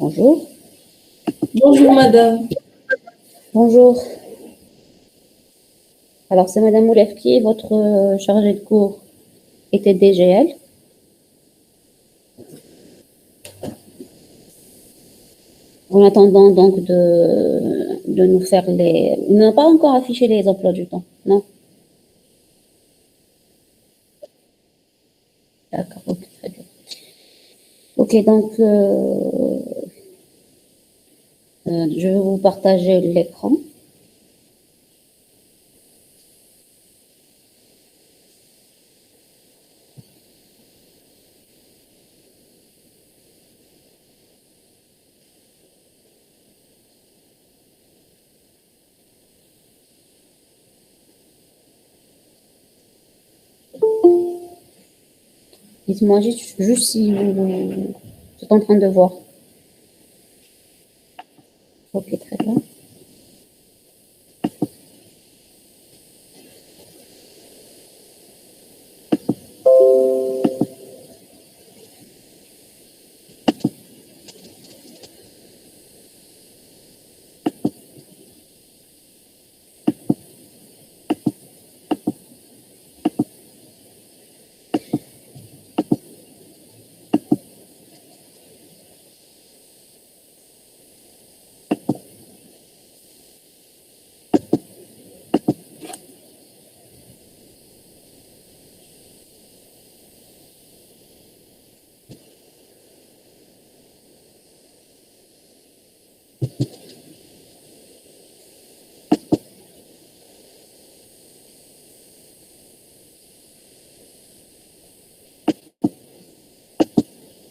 Bonjour. Bonjour madame. Bonjour. Alors, c'est Madame Moulefki, votre chargée de cours était DGL. En attendant donc de nous faire les... Il n'a pas encore affiché les emplois du temps, non? D'accord, ok, très bien. Ok, donc je vais vous partager l'écran. Dites-moi juste si vous êtes en train de voir. Ok, très bien.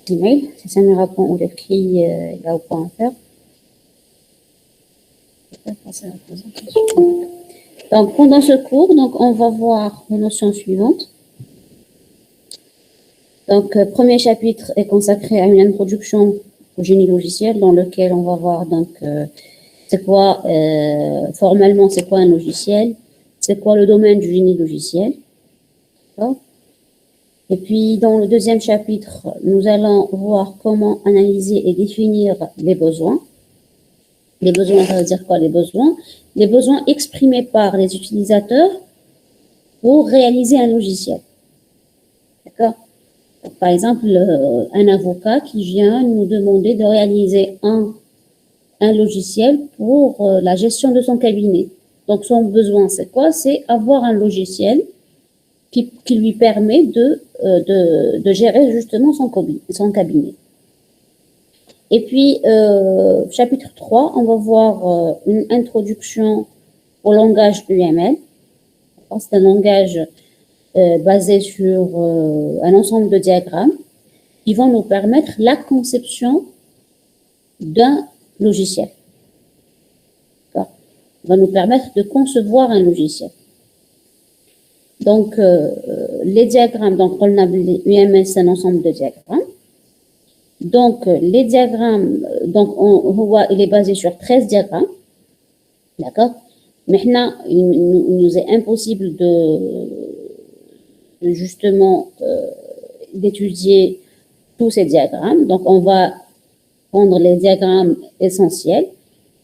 Email, c'est ça me répond ou l'écrit là au point faire. Donc, pendant ce cours, donc, on va voir les notions suivantes. Donc, premier chapitre est consacré à une introduction au génie logiciel dans lequel on va voir donc c'est quoi formellement c'est quoi un logiciel, c'est quoi le domaine du génie logiciel. Et puis dans le deuxième chapitre, nous allons voir comment analyser et définir les besoins. Les besoins, ça veut dire quoi les besoins? Les besoins exprimés par les utilisateurs pour réaliser un logiciel. D'accord? Par exemple, un avocat qui vient nous demander de réaliser un logiciel pour la gestion de son cabinet. Donc, son besoin, c'est quoi? C'est avoir un logiciel qui lui permet de gérer justement son cabinet. Et puis, chapitre 3, on va voir une introduction au langage UML. C'est un langage basé sur un ensemble de diagrammes qui vont nous permettre la conception d'un logiciel. Va nous permettre de concevoir un logiciel. Donc, les diagrammes, donc on a UML, c'est un ensemble de diagrammes. Donc, les diagrammes, donc on voit, il est basé sur 13 diagrammes. D'accord? Maintenant, il nous est impossible de justement d'étudier tous ces diagrammes. Donc, on va prendre les diagrammes essentiels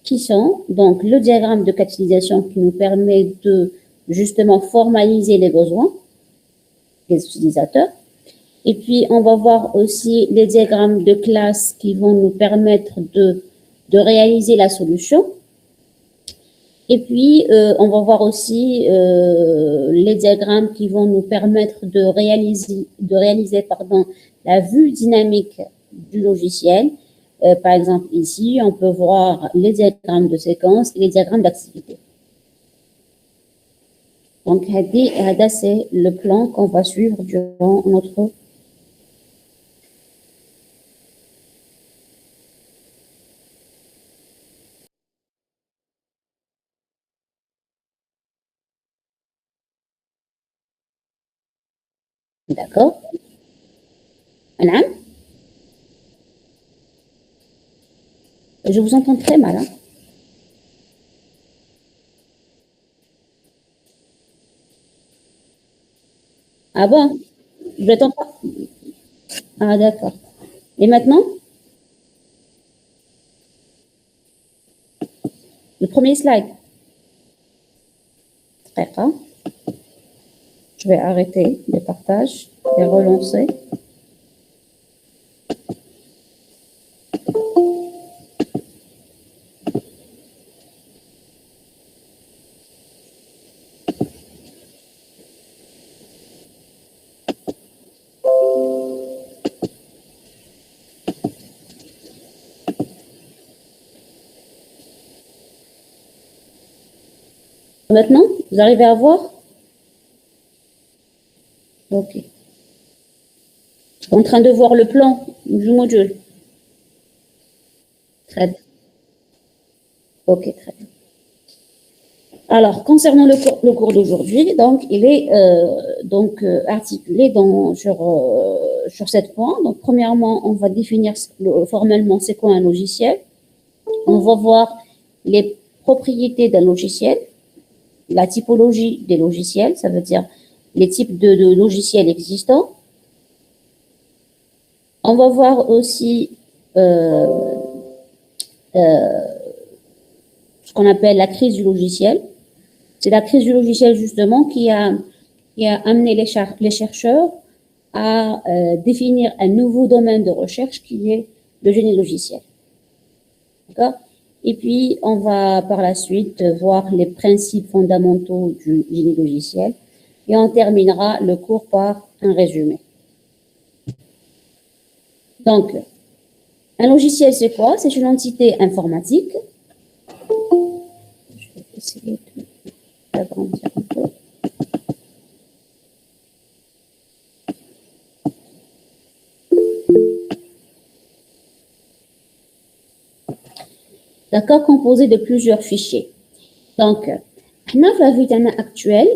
qui sont donc le diagramme de catalysation qui nous permet de justement formaliser les besoins des utilisateurs. Et puis, on va voir aussi les diagrammes de classe qui vont nous permettre de réaliser la solution. Et puis, on va voir aussi les diagrammes qui vont nous permettre de réaliser la vue dynamique du logiciel. Par exemple, ici, on peut voir les diagrammes de séquence et les diagrammes d'activité. Donc, c'est le plan qu'on va suivre durant notre d'accord. Madame, je vous entends très mal. Hein. Ah bon? Je t'entends pas. Ah d'accord. Et maintenant? premier slide. Très bien. Je vais arrêter le partage et relancer. Maintenant, vous arrivez à voir? Ok. En train de voir le plan du module. Très bien. Ok, très bien. Alors, concernant le cours d'aujourd'hui, donc, il est articulé sur 7 points. Donc, premièrement, on va définir formellement c'est quoi un logiciel. On va voir les propriétés d'un logiciel, la typologie des logiciels, ça veut dire les types de logiciels existants. On va voir aussi ce qu'on appelle la crise du logiciel. C'est la crise du logiciel justement qui a amené les chercheurs à définir un nouveau domaine de recherche qui est le génie logiciel. D'accord? Et puis, on va par la suite voir les principes fondamentaux du génie logiciel et on terminera le cours par un résumé. Donc, un logiciel, c'est quoi? C'est une entité informatique. Je vais essayer d'agrandir un peu. D'accord, composé de plusieurs fichiers. Donc, dans la vie actuelle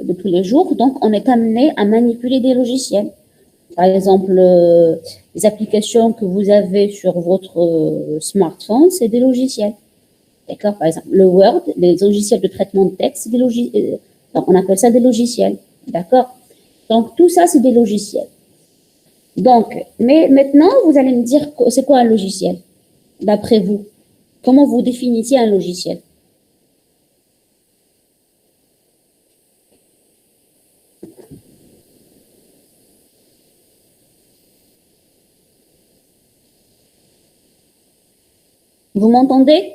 de tous les jours, donc on est amené à manipuler des logiciels. Par exemple, les applications que vous avez sur votre smartphone, c'est des logiciels. D'accord? Par exemple, le Word, les logiciels de traitement de texte, c'est des logiciels. On appelle ça des logiciels. D'accord? Donc, tout ça, c'est des logiciels. Donc, mais maintenant, vous allez me dire, c'est quoi un logiciel, d'après vous? Comment vous définissez un logiciel? Vous m'entendez?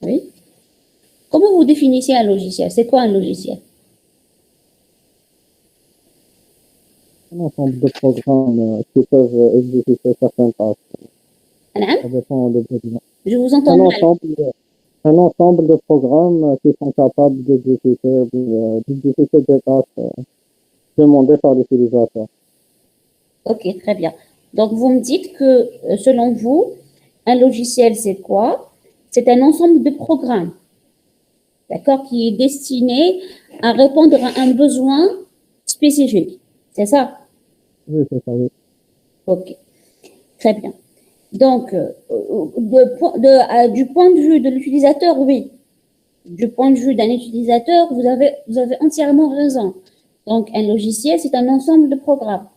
Oui. Comment vous définissez un logiciel? C'est quoi un logiciel? Un ensemble de programmes qui peuvent exécuter certaines tâches. Hein? Ça dépend de besoin. Je vous entends mal. Un ensemble de programmes qui sont capables d'exécuter des tâches demandées par l'utilisateur. Ok, très bien. Donc, vous me dites que, selon vous, un logiciel, c'est quoi? C'est un ensemble de programmes, d'accord, qui est destiné à répondre à un besoin spécifique. C'est ça? Oui, c'est ça, oui. Ok, très bien. Donc, du point de vue de l'utilisateur, oui. Du point de vue d'un utilisateur, vous avez entièrement raison. Donc, un logiciel, c'est un ensemble de programmes.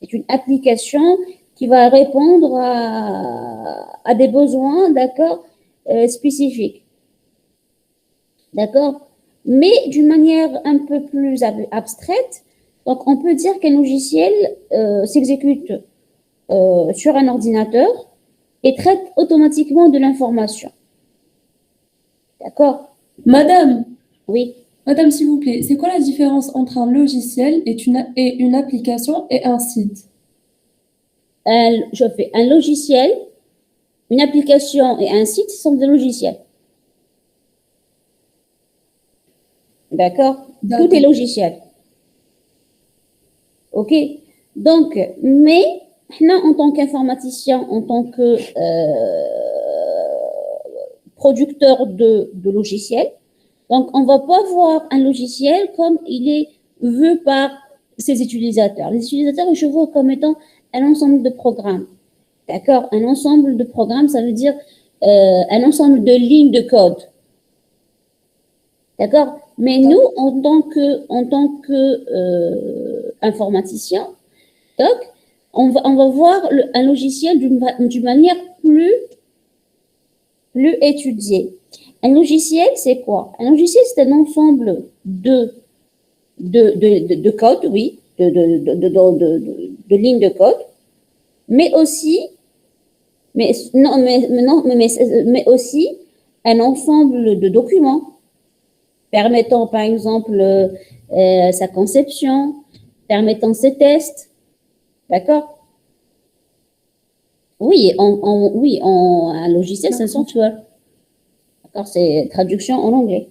C'est une application qui va répondre à des besoins, d'accord, spécifiques. D'accord? Mais d'une manière un peu plus abstraite, donc on peut dire qu'un logiciel s'exécute sur un ordinateur et traite automatiquement de l'information. D'accord? Madame, Oui. Madame, s'il vous plaît, c'est quoi la différence entre un logiciel et une application et un site? Je fais un logiciel, une application et un site sont des logiciels. D'accord? Tout est logiciel. OK? Donc, mais, en tant qu'informaticien, en tant que producteur de logiciels, donc on ne va pas voir un logiciel comme il est vu par ses utilisateurs. Les utilisateurs, ils le voient comme étant un ensemble de programmes. D'accord? Un ensemble de programmes, ça veut dire un ensemble de lignes de code. D'accord? Mais nous, en tant que informaticien, donc, on va voir un logiciel d'une manière plus plus étudié. Un logiciel, c'est quoi? Un logiciel, c'est un ensemble de code, oui, de lignes de code, mais aussi, mais aussi un ensemble de documents permettant, par exemple, sa conception, permettant ses tests, d'accord? Oui, un logiciel, c'est un software. D'accord, c'est traduction en anglais.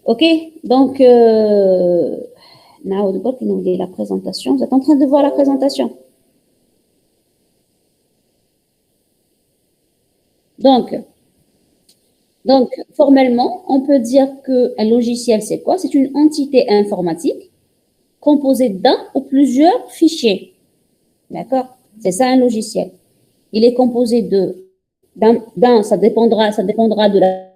Ok, donc, la présentation. Vous êtes en train de voir la présentation. Donc, formellement, on peut dire qu'un logiciel, c'est quoi? C'est une entité informatique composée d'un ou plusieurs fichiers. D'accord? C'est ça un logiciel. Il est composé d'un, ça dépendra de la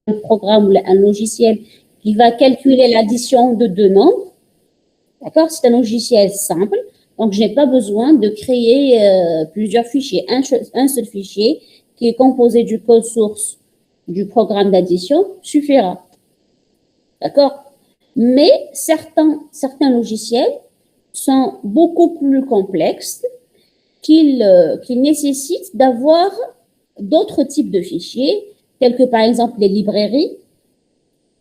un programme ou un logiciel qui va calculer l'addition de deux nombres. D'accord? C'est un logiciel simple. Donc, je n'ai pas besoin de créer plusieurs fichiers. Un seul fichier qui est composé du code source du programme d'addition suffira. D'accord? Mais certains logiciels sont beaucoup plus complexes qu'ils nécessitent d'avoir d'autres types de fichiers, tels que par exemple les librairies.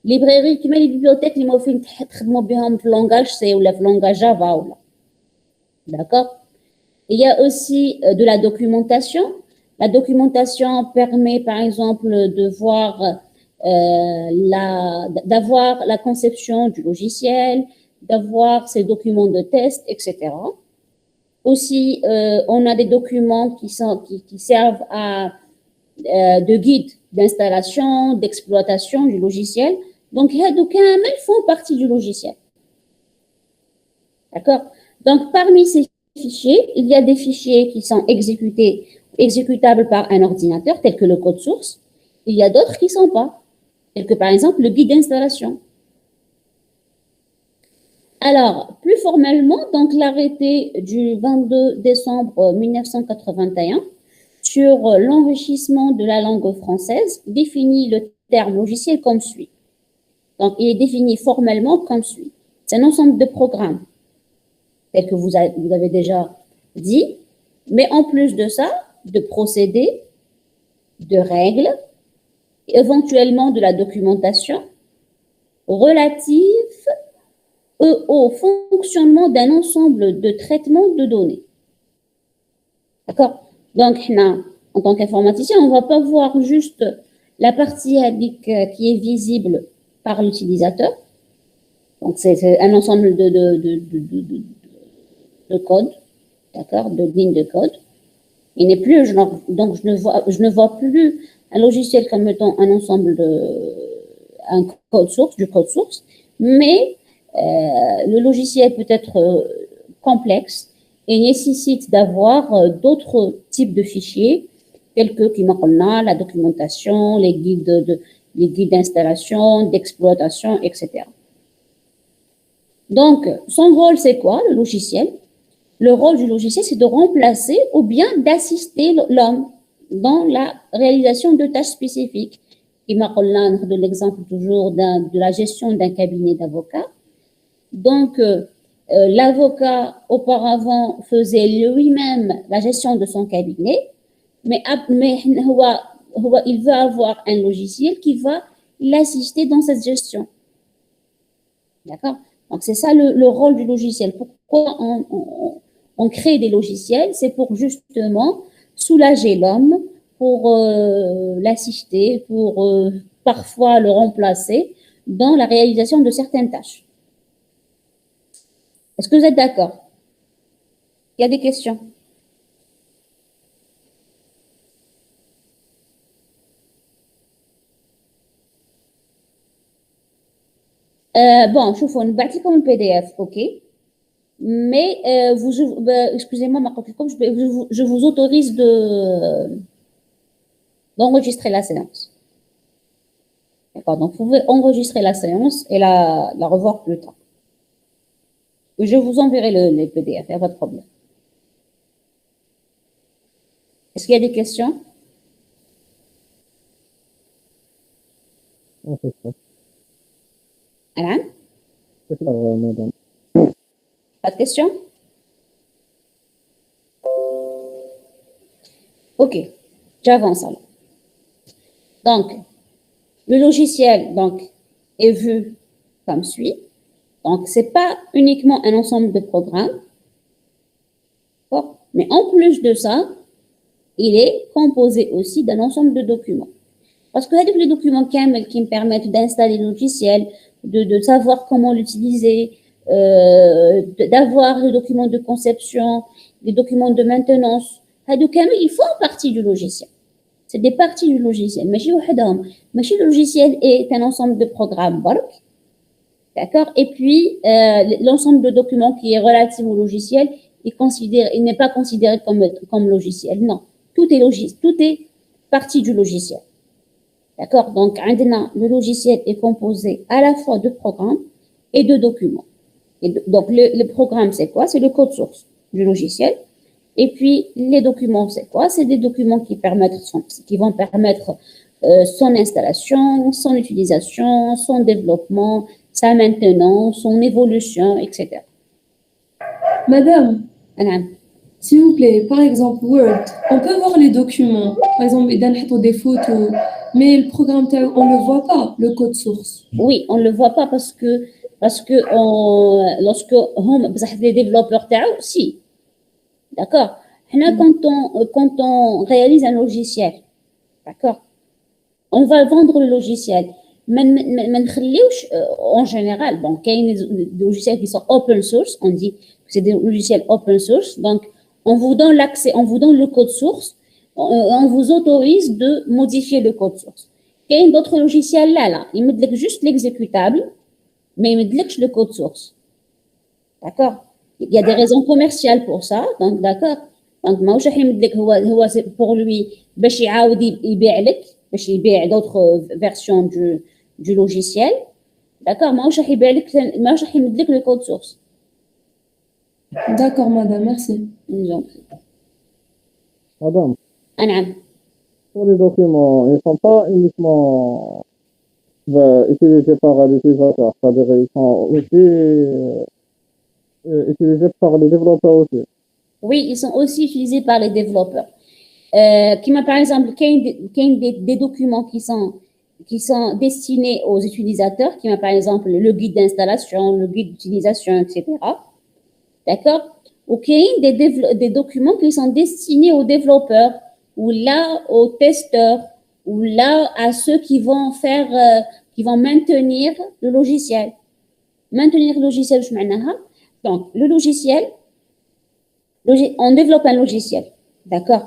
Librairies, comme les bibliothèques, les mots langage C ou le langage Java. D'accord? Il y a aussi de la documentation. La documentation permet, par exemple, d'avoir la conception du logiciel, d'avoir ses documents de test, etc. Aussi, on a des documents qui servent de guide d'installation, d'exploitation du logiciel. Donc, ils font partie du logiciel. D'accord? Donc, parmi ces fichiers, il y a des fichiers qui sont exécutables par un ordinateur, tels que le code source. Il y a d'autres qui ne sont pas, tels que par exemple le guide d'installation. Alors, plus formellement, donc l'arrêté du 22 décembre 1981 sur l'enrichissement de la langue française définit le terme logiciel comme suit. Donc, il est défini formellement comme suit. C'est un ensemble de programmes, tel que vous avez déjà dit, mais en plus de ça, de procédés, de règles, éventuellement de la documentation relative au fonctionnement d'un ensemble de traitements de données. D'accord? Donc, en tant qu'informaticien, on ne va pas voir juste la partie qui est visible par l'utilisateur. Donc, c'est un ensemble de code, d'accord, de lignes de code. Il n'est plus, donc je ne vois plus un logiciel comme étant un ensemble un code source, du code source, mais le logiciel peut être complexe et nécessite d'avoir d'autres types de fichiers, tels que la documentation, les guides d'installation, d'exploitation, etc. Donc, son rôle, c'est quoi, le logiciel? Le rôle du logiciel, c'est de remplacer ou bien d'assister l'homme dans la réalisation de tâches spécifiques. De l'exemple toujours de la gestion d'un cabinet d'avocats. Donc, l'avocat, auparavant, faisait lui-même la gestion de son cabinet, mais il veut avoir un logiciel qui va l'assister dans cette gestion. D'accord? Donc, c'est ça le rôle du logiciel. Pourquoi on crée des logiciels? C'est pour justement soulager l'homme, pour l'assister, pour parfois le remplacer dans la réalisation de certaines tâches. Est-ce que vous êtes d'accord? Il y a des questions? Bon, je vous vais comme un PDF, ok? Mais excusez-moi, je vous autorise d'enregistrer la séance. D'accord, donc vous pouvez enregistrer la séance et la revoir plus tard. Je vous enverrai les PDF, il n'y a pas de problème. Est-ce qu'il y a des questions? C'est ça. Alain? C'est clair, madame. Pas de questions? Ok, j'avance alors. Donc, le logiciel est vu comme suit. Donc, ce n'est pas uniquement un ensemble de programmes, mais en plus de ça, il est composé aussi d'un ensemble de documents. Parce que les documents CAML qui me permettent d'installer le logiciel, de savoir comment l'utiliser, d'avoir les documents de conception, les documents de maintenance, ils font partie du logiciel. C'est des parties du logiciel. Mais le logiciel est un ensemble de programmes, d'accord? Et puis, l'ensemble de documents qui est relatif au logiciel, il n'est pas considéré comme logiciel. Non, tout est partie du logiciel. D'accord? Donc, le logiciel est composé à la fois de programmes et de documents. Donc, le programme, c'est quoi? C'est le code source du logiciel. Et puis, les documents, c'est quoi? C'est des documents qui vont permettre son installation, son utilisation, son développement, sa maintenance, son évolution, etc. Madame, Alain. s'il vous plaît, par exemple, Word, on peut voir les documents. Par exemple, des photos, mais le programme, on ne le voit pas, le code source. Oui, on ne le voit pas parce que lorsque les développeurs, si. D'accord? Quand on réalise un logiciel, d'accord? On va vendre le logiciel. En général, donc, il y a des logiciels qui sont open source, on dit que c'est des logiciels open source, donc on vous donne l'accès, on vous donne le code source, on vous autorise de modifier le code source. Il y a d'autres logiciels là, ils mettent juste l'exécutable, mais ils mettent le code source. D'accord? Il y a des raisons commerciales pour ça, donc d'accord. Donc, ما يمد لك هو pour lui باش يعاود يبيع لك باش يبيع d'autres versions du logiciel. D'accord? ما راح يبيع لك ما راح يمد لك le code source. D'accord, madame, merci. Madame, نعم. pour les documents, ils ne sont pas uniquement utilisés par l'utilisateur, c'est-à-dire ils sont aussi utilisés par les développeurs aussi. Oui, ils sont aussi utilisés par les développeurs. Par exemple, il y a des documents qui sont destinés aux utilisateurs, qui par exemple le guide d'installation, le guide d'utilisation, etc. D'accord? Ou il y a des documents qui sont destinés aux développeurs, ou là aux testeurs, ou là à ceux qui vont maintenir le logiciel. Maintenir le logiciel, je m'en. Donc, le logiciel, on développe un logiciel, d'accord?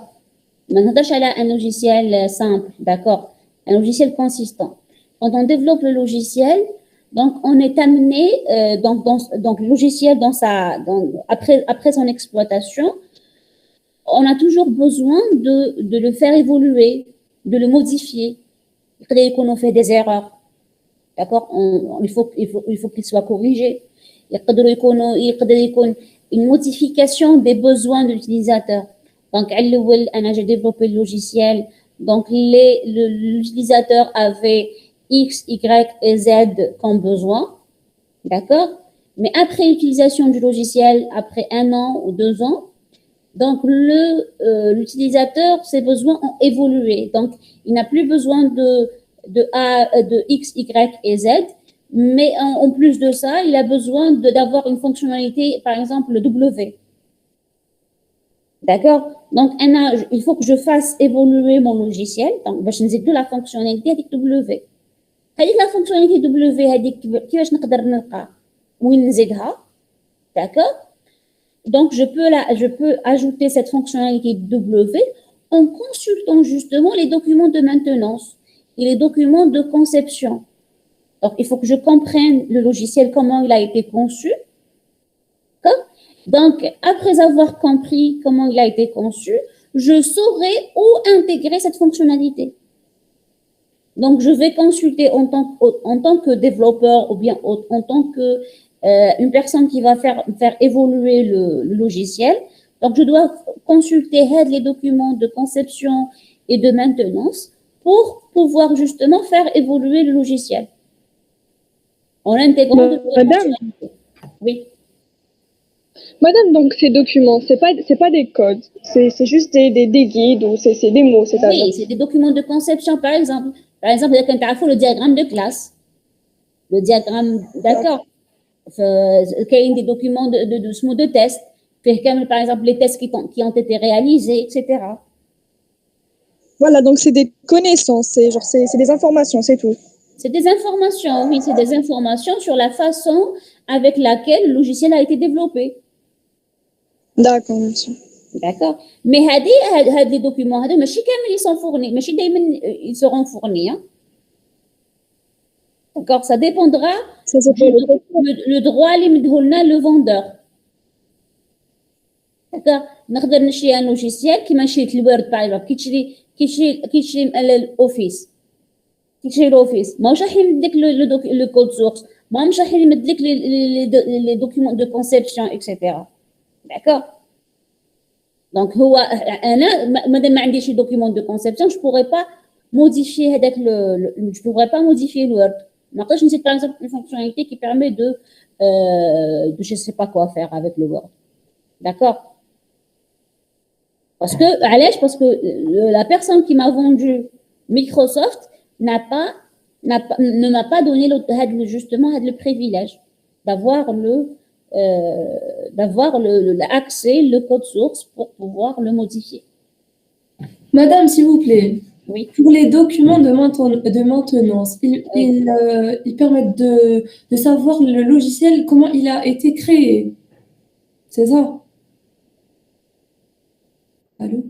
On a un logiciel simple, d'accord? Un logiciel consistant. Quand on développe le logiciel, donc on est amené, donc le logiciel après son exploitation, on a toujours besoin de le faire évoluer, de le modifier. Quand on fait des erreurs, d'accord? Il faut qu'il soit corrigé. Il y a une modification des besoins de l'utilisateur. Donc, j'ai développé le logiciel. Donc, l'utilisateur avait X, Y et Z comme besoin. D'accord? Mais après l'utilisation du logiciel, après 1 an ou 2 ans, donc l'utilisateur, ses besoins ont évolué. Donc, il n'a plus besoin de X, Y et Z. Mais en plus de ça, il a besoin d'avoir une fonctionnalité, par exemple, le W. D'accord? Donc, il faut que je fasse évoluer mon logiciel. Donc, je نزيد la fonctionnalité avec W. هذيك la fonctionnalité W هذيك كيفاش نقدر نلقى وين نزيدها. D'accord? Donc, je peux ajouter cette fonctionnalité W en consultant justement les documents de maintenance et les documents de conception. Donc, il faut que je comprenne le logiciel, comment il a été conçu. Donc, après avoir compris comment il a été conçu, je saurai où intégrer cette fonctionnalité. Donc, je vais consulter en tant que développeur ou bien en tant que une personne qui va faire évoluer le logiciel. Donc, je dois consulter les documents de conception et de maintenance pour pouvoir justement faire évoluer le logiciel en intégrant de nouvelles Madame, fonctionnalités. Oui. Madame, donc ces documents, c'est pas des codes, c'est juste des guides ou c'est des mots, c'est-à-dire. Oui, c'est des documents de conception, par exemple. Par exemple, il faut le diagramme de classe. Le diagramme, d'accord. Il y a des documents de test. Par exemple, les tests qui ont été réalisés, etc. Voilà, donc c'est des connaissances, c'est des informations, c'est tout. C'est des informations, oui, c'est des informations sur la façon avec laquelle le logiciel a été développé. D'accord, merci. D'accord. Mais les documents, ils sont fournis, ils seront fournis. Hein. D'accord. Ça dépendra Ça s'appelle le droit le vendeur. D'accord. نقدر نشري un logiciel كيما شريت الوورد باغ اكزومبل كيشري الاوفيس كيشري الاوفيس ماهوش راح يمد لك لو كود سورس ماهوش راح يمد لك لي دوكيومون دو كونسيبسيون اكسيتيرا داكور دونك هو انا مادام ما عنديش لي دوكيومون دو كونسيبسيون جو بوغي با modifier هذاك je pourrais pas modifier le Word. ما نقدرش نزيد par exemple une fonctionnalité qui permet de je sais pas quoi faire avec le Word. D'accord. Parce que la personne qui m'a vendu Microsoft ne m'a pas donné justement le privilège d'avoir l'accès, le code source pour pouvoir le modifier. Madame, s'il vous plaît, Oui. pour les documents de maintenance, ils permettent de savoir le logiciel, comment il a été créé. C'est ça? Allô?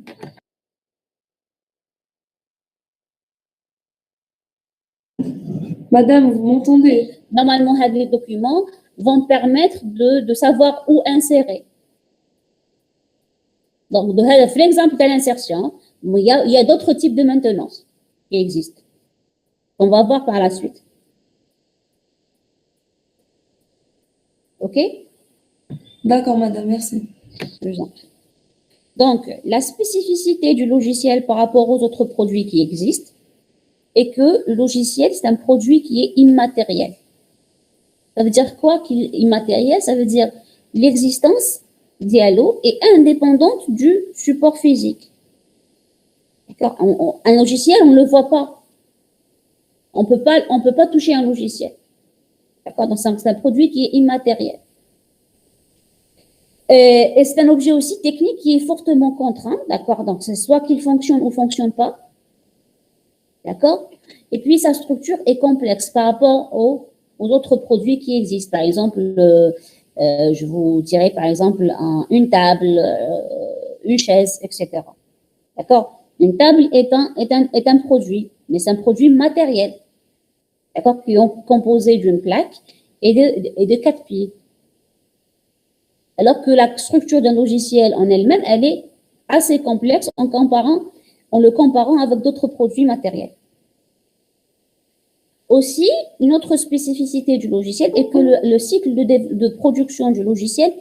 Madame, vous m'entendez? Normalement, les documents vont permettre de savoir où insérer. Donc, l'exemple de l'insertion, il y a d'autres types de maintenance qui existent. On va voir par la suite. OK? D'accord, madame, merci. Donc, la spécificité du logiciel par rapport aux autres produits qui existent est que le logiciel, c'est un produit qui est immatériel. Ça veut dire quoi qu'il est immatériel? Ça veut dire l'existence d'IALO est indépendante du support physique. D'accord? Un logiciel, on ne le voit pas. On peut pas toucher un logiciel. D'accord? Donc, c'est un produit qui est immatériel. Et c'est un objet aussi technique qui est fortement contraint. D'accord? Donc, c'est soit qu'il fonctionne ou fonctionne pas. D'accord? Et puis, sa structure est complexe par rapport aux autres produits qui existent. Par exemple, je vous dirais par exemple une table, une chaise, etc. D'accord? Une table est un produit, mais c'est un produit matériel. D'accord? Qui est composé d'une plaque et de 4 pieds. Alors que la structure d'un logiciel en elle-même, elle est assez complexe en le comparant avec d'autres produits matériels. Aussi, une autre spécificité du logiciel est que le cycle de production du logiciel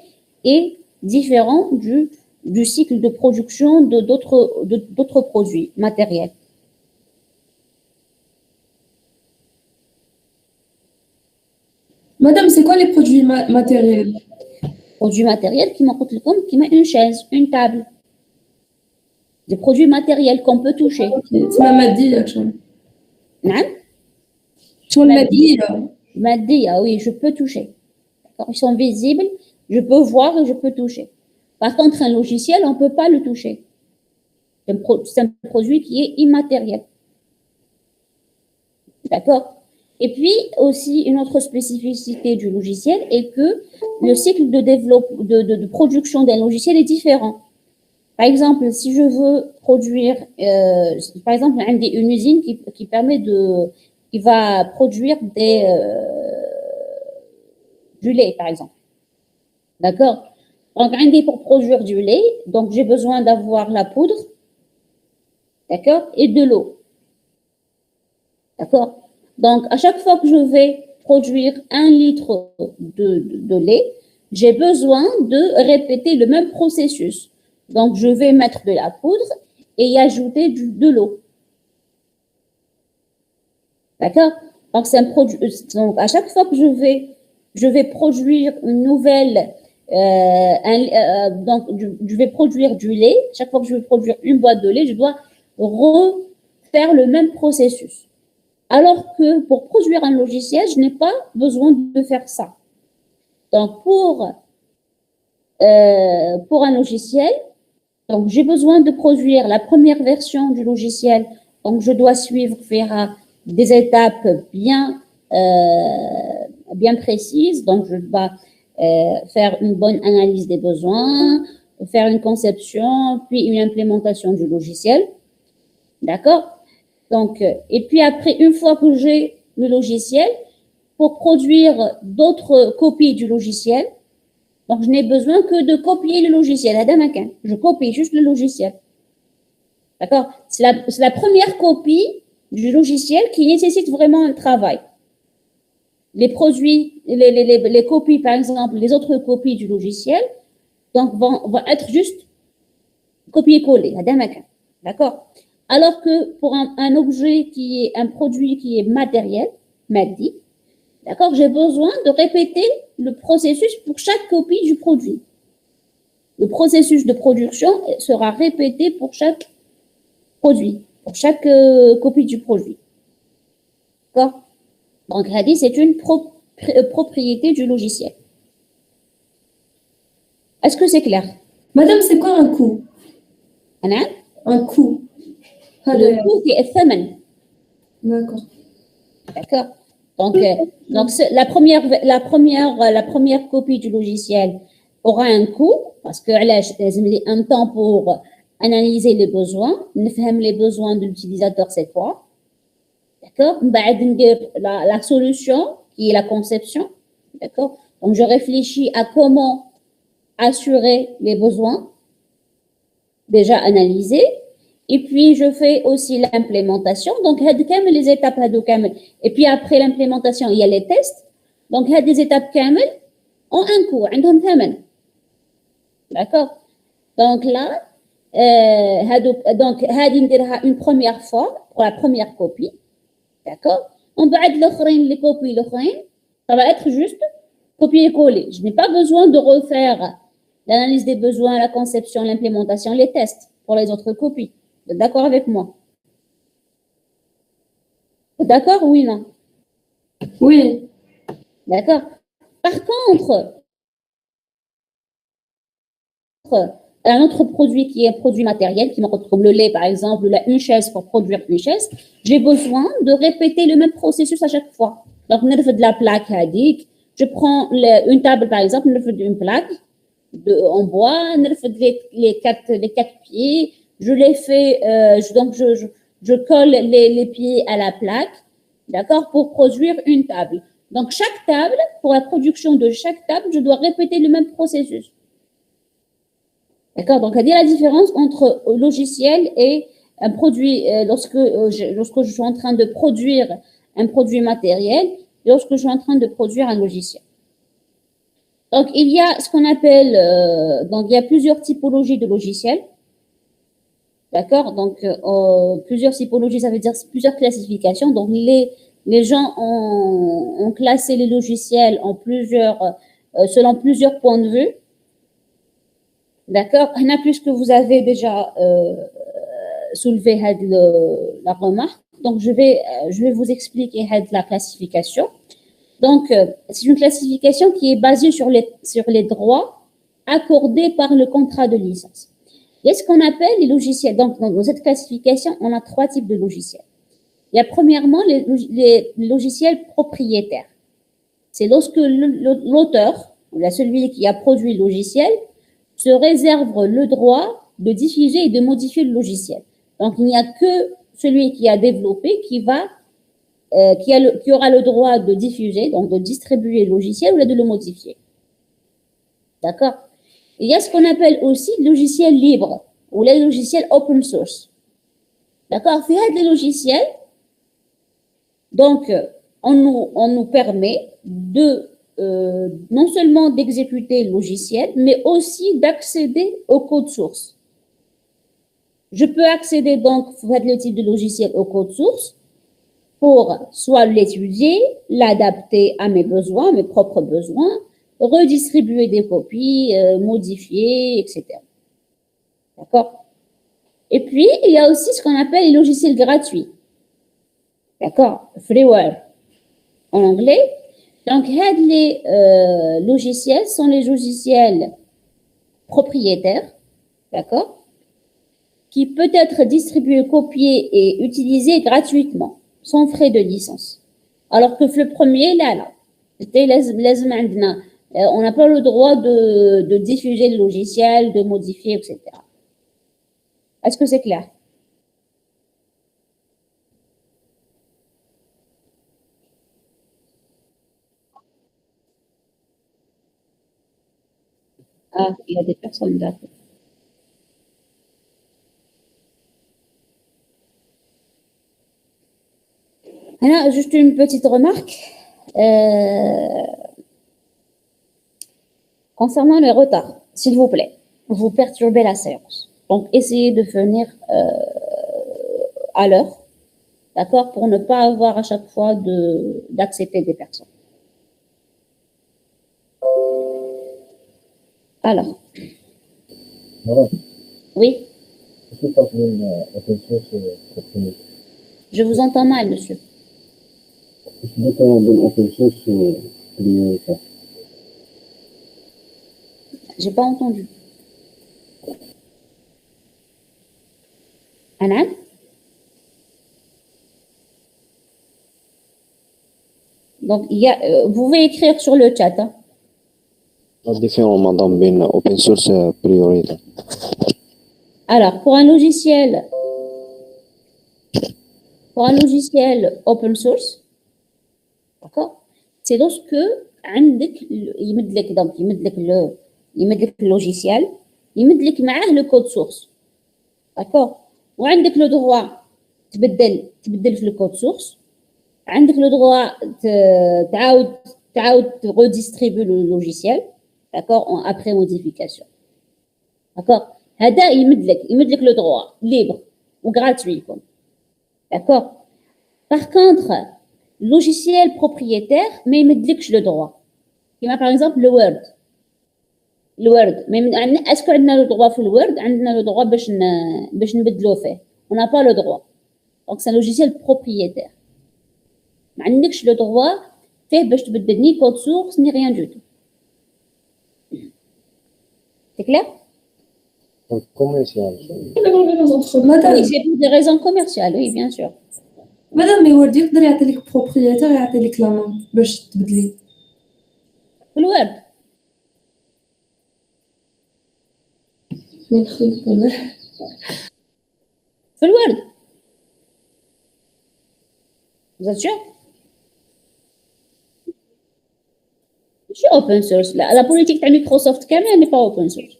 est différent du cycle de production d'autres produits matériels. Madame, c'est quoi les produits matériels? Produits matériels qui m'ont qui met une chaise, une table. Des produits matériels qu'on peut toucher. C'est ma madie, Non? Sur le madie, oui, je peux toucher. Ils sont visibles, je peux voir et je peux toucher. Par contre, un logiciel, on ne peut pas le toucher. C'est un produit qui est immatériel. D'accord? Et puis, aussi, une autre spécificité du logiciel est que le cycle de production d'un logiciel est différent. Par exemple, si je veux produire, par exemple, une usine qui permet qui va produire du lait, par exemple. D'accord? Donc, pour produire du lait, donc j'ai besoin d'avoir la poudre, d'accord, et de l'eau. D'accord? Donc, à chaque fois que je vais produire 1 litre de lait, j'ai besoin de répéter le même processus. Donc, je vais mettre de la poudre et y ajouter de l'eau. D'accord? Donc, c'est un produit. Donc, à chaque fois que je vais produire une nouvelle, donc, je vais produire du lait. Chaque fois que je vais produire une boîte de lait, je dois refaire le même processus. Alors que pour produire un logiciel, je n'ai pas besoin de faire ça. Donc, pour un logiciel, donc j'ai besoin de produire la première version du logiciel. Donc, je dois faire des étapes bien précises. Donc, je dois faire une bonne analyse des besoins, faire une conception, puis une implémentation du logiciel. D'accord? Donc, et puis après, une fois que j'ai le logiciel, pour produire d'autres copies du logiciel, donc je n'ai besoin que de copier le logiciel. Je copie juste le logiciel. D'accord? C'est la première copie du logiciel qui nécessite vraiment un travail. Les produits, les copies, par exemple, les autres copies du logiciel, donc vont être juste copier-coller. D'accord? Alors que pour un objet qui est un produit qui est matériel, maddi, d'accord, j'ai besoin de répéter le processus pour chaque copie du produit. Le processus de production sera répété pour chaque produit, pour chaque copie du produit. D'accord? Donc, Hadi, c'est une propriété du logiciel. Est-ce que c'est clair? Madame, c'est quoi un coût? Un coût. Le coût, c'est الثمن. D'accord. D'accord? Donc la première copie du logiciel aura un coût parce que j'ai un temps pour analyser les besoins, les besoins de l'utilisateur cette fois. D'accord? La solution qui est la conception. D'accord? Donc je réfléchis à comment assurer les besoins déjà analysés. Et puis, je fais aussi l'implémentation. Donc, les étapes, et puis après l'implémentation, il y a les tests. Donc, des étapes ont un coût, d'accord? Donc là, donc, une première fois, pour la première copie, d'accord? On va être les copies, ça va être juste copier-coller. Je n'ai pas besoin de refaire l'analyse des besoins, la conception, l'implémentation, les tests pour les autres copies. D'accord avec moi? D'accord, oui, non? Oui. D'accord. Par contre, un autre produit qui est un produit matériel, qui me retrouve le lait, par exemple, une chaise pour produire une chaise, j'ai besoin de répéter le même processus à chaque fois. Donc, on fait de la plaque hadique. Je prends une table, par exemple, on fait une plaque en bois, on fait les quatre pieds. Je les fais, je colle les pieds à la plaque, d'accord, pour produire une table. Donc, chaque table, pour la production de chaque table, je dois répéter le même processus. D'accord? Donc, à dire la différence entre logiciel et un produit, lorsque je suis en train de produire un produit matériel, et lorsque je suis en train de produire un logiciel. Donc, il y a ce qu'on appelle, donc il y a plusieurs typologies de logiciels. D'accord? Donc, plusieurs typologies, ça veut dire plusieurs classifications. Donc, les gens ont classé les logiciels selon plusieurs points de vue. D'accord? Puisque vous avez déjà soulevé la remarque, donc je vais vous expliquer la classification. Donc, c'est une classification qui est basée sur les droits accordés par le contrat de licence. Il y a ce qu'on appelle les logiciels. Donc, dans cette classification, on a 3 types de logiciels. Il y a premièrement les logiciels propriétaires. C'est lorsque l'auteur, ou celui qui a produit le logiciel, se réserve le droit de diffuser et de modifier le logiciel. Donc, il n'y a que celui qui a développé qui aura le droit de diffuser, donc de distribuer le logiciel ou de le modifier. D'accord? Il y a ce qu'on appelle aussi le logiciel libre ou les logiciels open source. D'accord? Il y a des logiciels Donc, on nous permet de non seulement d'exécuter le logiciel, mais aussi d'accéder au code source. Je peux accéder donc à le type de logiciel au code source pour soit l'étudier, l'adapter à mes besoins, mes propres besoins, redistribuer des copies, modifier, etc. D'accord? Et puis, il y a aussi ce qu'on appelle les logiciels gratuits. D'accord? Freeware en anglais. Donc, les logiciels sont les logiciels propriétaires, d'accord? Qui peut être distribué, copié et utilisé gratuitement, sans frais de licence. Alors que le premier, là. On n'a pas le droit de diffuser le logiciel, de modifier, etc. Est-ce que c'est clair? Ah, il y a des personnes d'accord. Alors, juste une petite remarque. Concernant le retard, s'il vous plaît, vous perturbez la séance. Donc, essayez de venir à l'heure, d'accord, pour ne pas avoir à chaque fois d'accepter des personnes. Alors, Voilà. oui, Est-ce que ça peut une open source propriétaire? je vous entends mal, monsieur. Est-ce que ça peut une open source prioritaire? J'ai pas entendu. Anna? Donc, vous pouvez écrire sur le chat. Hein. La différence, madame, ben open source prioritaire. Alors, pour un logiciel open source, d'accord, c'est lorsque يمد لك le logiciel, يمد لك معاه le code source, d'accord, وعندك le droit تبدل في le code source, عندك le droit تعاود redistribuer le logiciel, d'accord, après modification, d'accord. هذا يمد لك le droit libre ou gratuit, d'accord. Par contre, logiciel propriétaire, mais il me dit que je le droit. Par exemple, le Word. Mais est-ce qu'on a le droit pour le Word? On a le droit de on n'a pas le droit. Donc, c'est un logiciel propriétaire. Mais on n'a le droit de ni code source, ni rien du tout. C'est clair? Donc, commercial. Madame, Oui, c'est pour des raisons commerciales, oui, bien sûr. madame, mais Word يقدر يعطي لك propriétaire يعطي لك لا نون باش تبدلي. Le Word. Le Word. Vous êtes sûr? Je suis open source. La politique de Microsoft Camel n'est pas open source.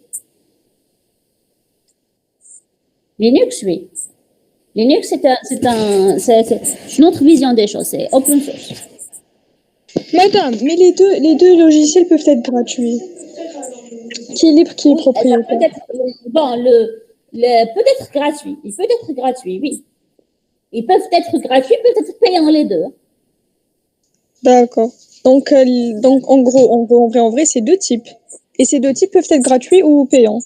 Linux, oui. Linux, c'est une autre vision des choses. C'est open source. Madame, mais les deux logiciels peuvent être gratuits. Qui est libre, qui est propriétaire. Bon, peut-être gratuit. Il peut être gratuit, oui. Ils peuvent être gratuits, peut-être payants les deux. D'accord. Donc en vrai, c'est deux types. Et ces deux types peuvent être gratuits ou payants.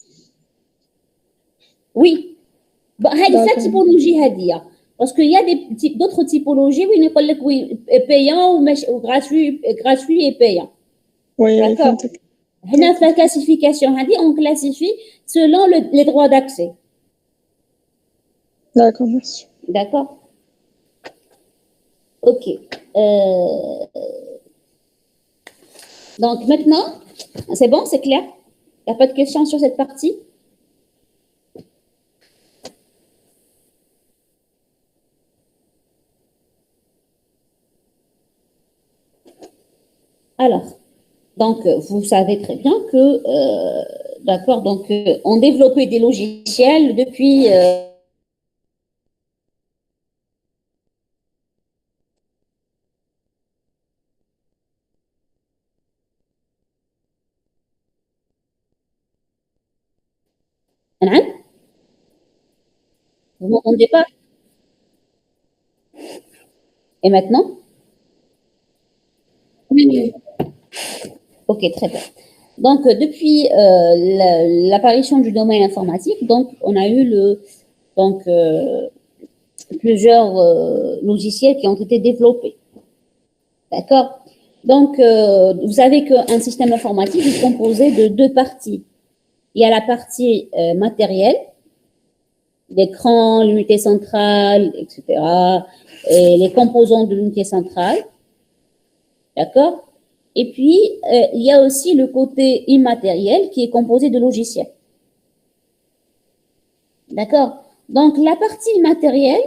Oui. Bon, c'est la D'accord. typologie hadia. Parce qu'il y a d'autres typologies où il y a oui, payant ou gratuit et payant. Oui, D'accord. Dans la classification hadia, on classifie selon les droits d'accès. D'accord, merci. D'accord. Ok. Donc maintenant, c'est bon, c'est clair? Il n'y a pas de questions sur cette partie? Alors, donc vous savez très bien que, d'accord, donc on développait des logiciels depuis نعم Vous m'entendez pas? Et maintenant? Oui, Ok, très bien. Donc, depuis l'apparition du domaine informatique, donc, on a eu donc, plusieurs logiciels qui ont été développés. D'accord? Donc, vous savez qu'un système informatique est composé de deux parties. Il y a la partie matérielle, l'écran, l'unité centrale, etc., et les composants de l'unité centrale. D'accord? Et puis, il y a aussi le côté immatériel qui est composé de logiciels. D'accord? Donc, la partie immatérielle,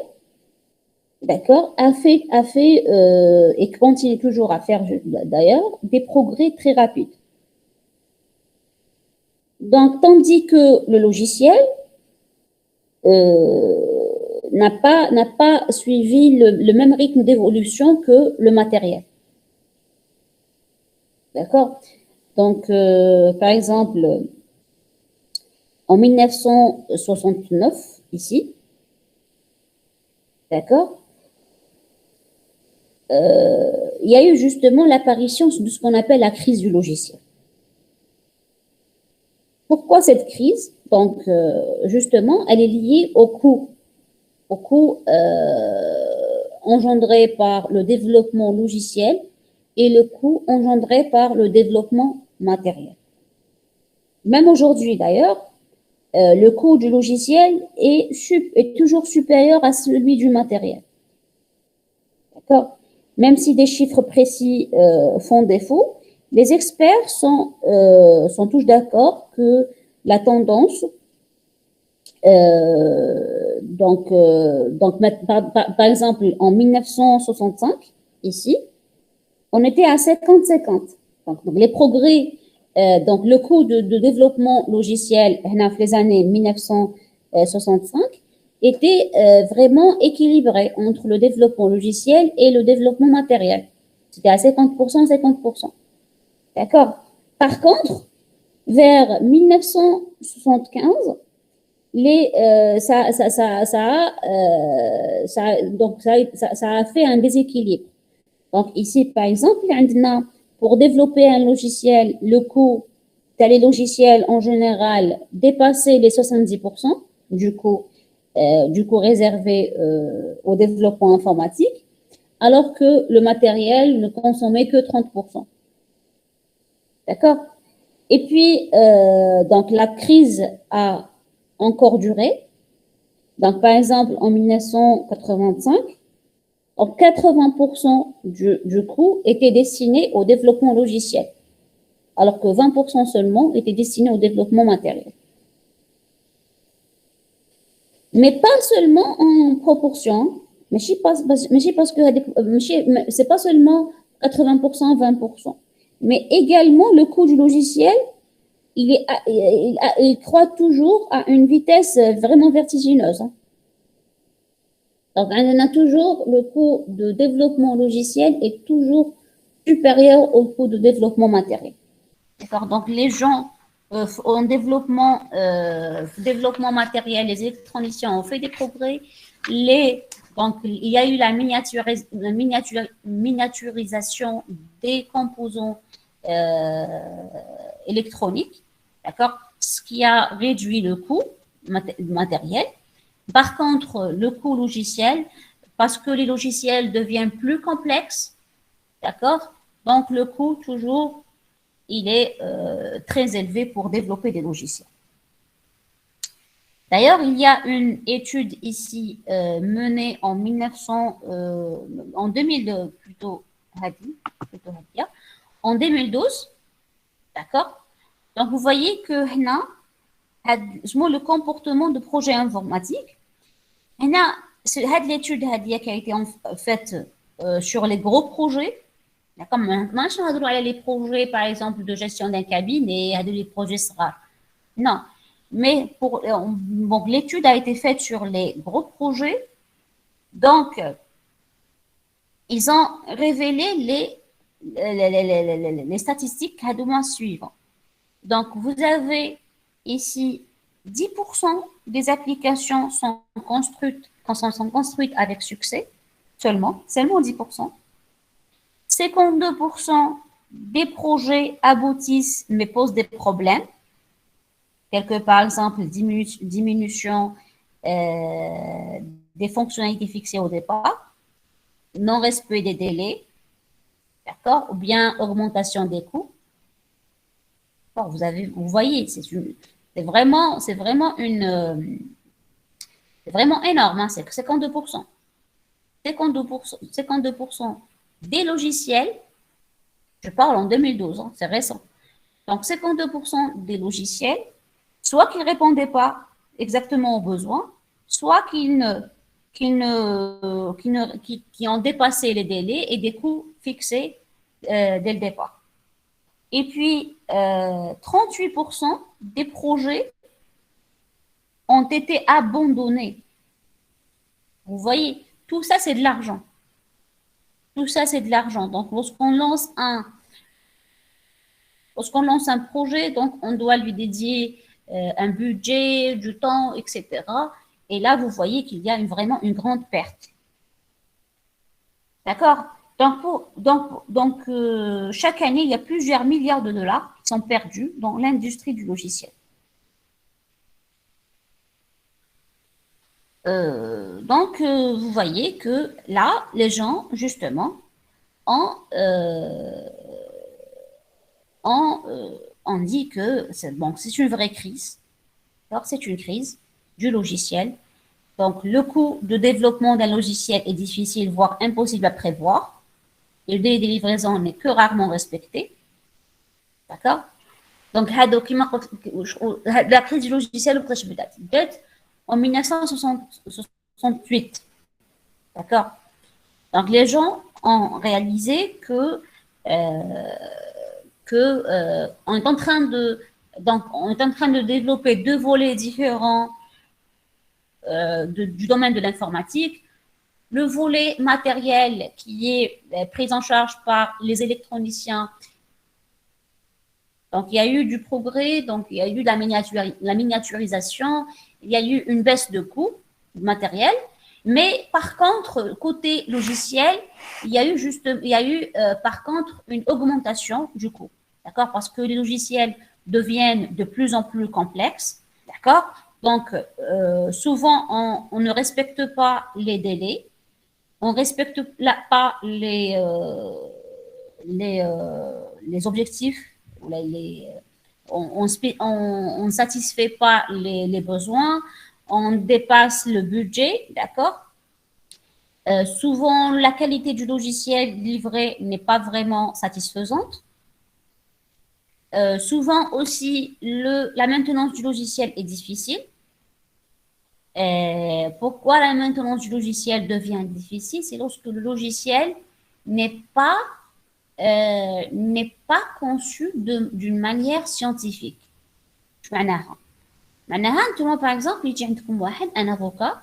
d'accord, a fait et continue toujours à faire d'ailleurs des progrès très rapides. Donc, tandis que le logiciel n'a pas suivi le même rythme d'évolution que le matériel. D'accord? Donc, par exemple, en 1969, ici, d'accord, il y a eu justement l'apparition de ce qu'on appelle la crise du logiciel. Pourquoi cette crise? Donc, justement, elle est liée au coût engendré par le développement logiciel et le coût engendré par le développement matériel. Même aujourd'hui, d'ailleurs, le coût du logiciel est toujours supérieur à celui du matériel. D'accord? Même si des chiffres précis font défaut, les experts sont tous d'accord que la tendance, par exemple, en 1965, ici, on était à 50-50. Donc, les progrès, donc le coût de développement logiciel dans les années 1965 était vraiment équilibré entre le développement logiciel et le développement matériel. C'était à 50%, 50%. D'accord? Par contre, vers 1975, ça a fait un déséquilibre. Donc, ici, par exemple, pour développer un logiciel, le coût les logiciels en général dépassaient les 70% du coût réservé au développement informatique, alors que le matériel ne consommait que 30%. D'accord? Et puis, donc, la crise a encore duré. Donc, par exemple, en 1985, 80% du coût était destiné au développement logiciel, alors que 20% seulement était destiné au développement matériel. Mais pas seulement en proportion, mais parce que c'est pas seulement 80%, 20%, mais également le coût du logiciel, il croît toujours à une vitesse vraiment vertigineuse. Donc, on a toujours le coût de développement logiciel est toujours supérieur au coût de développement matériel. D'accord? Donc, les gens en développement matériel, les électroniciens ont fait des progrès. Donc, il y a eu la miniaturisation des composants électroniques, d'accord? Ce qui a réduit le coût matériel. Par contre, le coût logiciel, parce que les logiciels deviennent plus complexes, d'accord? Donc, le coût, toujours, il est très élevé pour développer des logiciels. D'ailleurs, il y a une étude ici menée en 2000, en 2012, d'accord? Donc, vous voyez que le comportement de projet informatique, l'étude qui a été faite sur les gros projets. D'accord, maintenant, je vais les projets, par exemple, de gestion d'un cabinet, les projets rares. Non, mais donc, l'étude a été faite sur les gros projets. Donc, ils ont révélé les statistiques à mois suivants. Donc, vous avez ici 10% des applications sont construites avec succès, seulement 10%. 52% des projets aboutissent mais posent des problèmes, tels que par exemple diminution des fonctionnalités fixées au départ, non-respect des délais, d'accord, ou bien augmentation des coûts. Bon, vous voyez, c'est vraiment énorme, hein, c'est 52%. 52% des logiciels, je parle en 2012, hein, c'est récent. Donc, 52% des logiciels, soit qu'ils ne répondaient pas exactement aux besoins, soit qu'ils ont dépassé les délais et des coûts fixés dès le départ. Et puis, 38% des projets ont été abandonnés. Vous voyez, tout ça, c'est de l'argent. Tout ça, c'est de l'argent. Donc, lorsqu'on lance un projet, donc on doit lui dédier un budget, du temps, etc. Et là, vous voyez qu'il y a vraiment une grande perte. D'accord? Donc, chaque année, il y a plusieurs milliards de dollars qui sont perdus dans l'industrie du logiciel. Vous voyez que là, les gens, justement, ont dit que c'est une vraie crise. Alors, c'est une crise du logiciel. Donc, le coût de développement d'un logiciel est difficile, voire impossible à prévoir. Et le délai de livraison n'est que rarement respecté. D'accord? Donc, la crise du logiciel en 1968. D'accord? Donc, les gens ont réalisé on est en train de développer deux volets différents du domaine de l'informatique. Le volet matériel qui est pris en charge par les électroniciens. Donc, il y a eu du progrès, donc il y a eu la miniaturisation, il y a eu une baisse de coût matériel. Mais par contre, côté logiciel, il y a eu par contre une augmentation du coût. D'accord? Parce que les logiciels deviennent de plus en plus complexes. D'accord? Donc, souvent, on ne respecte pas les délais. On ne respecte pas les objectifs. On ne satisfait pas les besoins. On dépasse le budget. D'accord? Souvent, la qualité du logiciel livré n'est pas vraiment satisfaisante. Souvent aussi, la maintenance du logiciel est difficile. Pourquoi la maintenance du logiciel devient difficile? C'est lorsque le logiciel n'est pas conçu d'une manière scientifique. معناها par exemple, il y a un avocat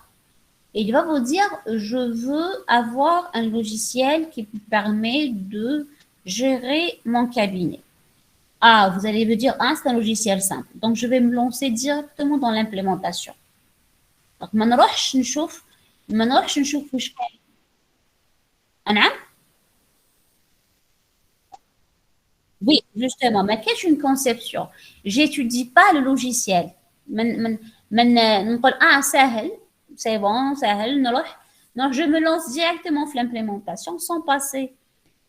et il va vous dire je veux avoir un logiciel qui me permet de gérer mon cabinet. Ah, vous allez me dire, c'est un logiciel simple. Donc, je vais me lancer directement dans l'implémentation. Donc, ما نروحش نشوف وش كاين. نعم. Oui, justement, mais qu'est-ce qu'une conception? J'étudie pas le logiciel. نقول سهل, c'est bon, سهل, نروح. Non, je me lance directement dans l'implémentation sans passer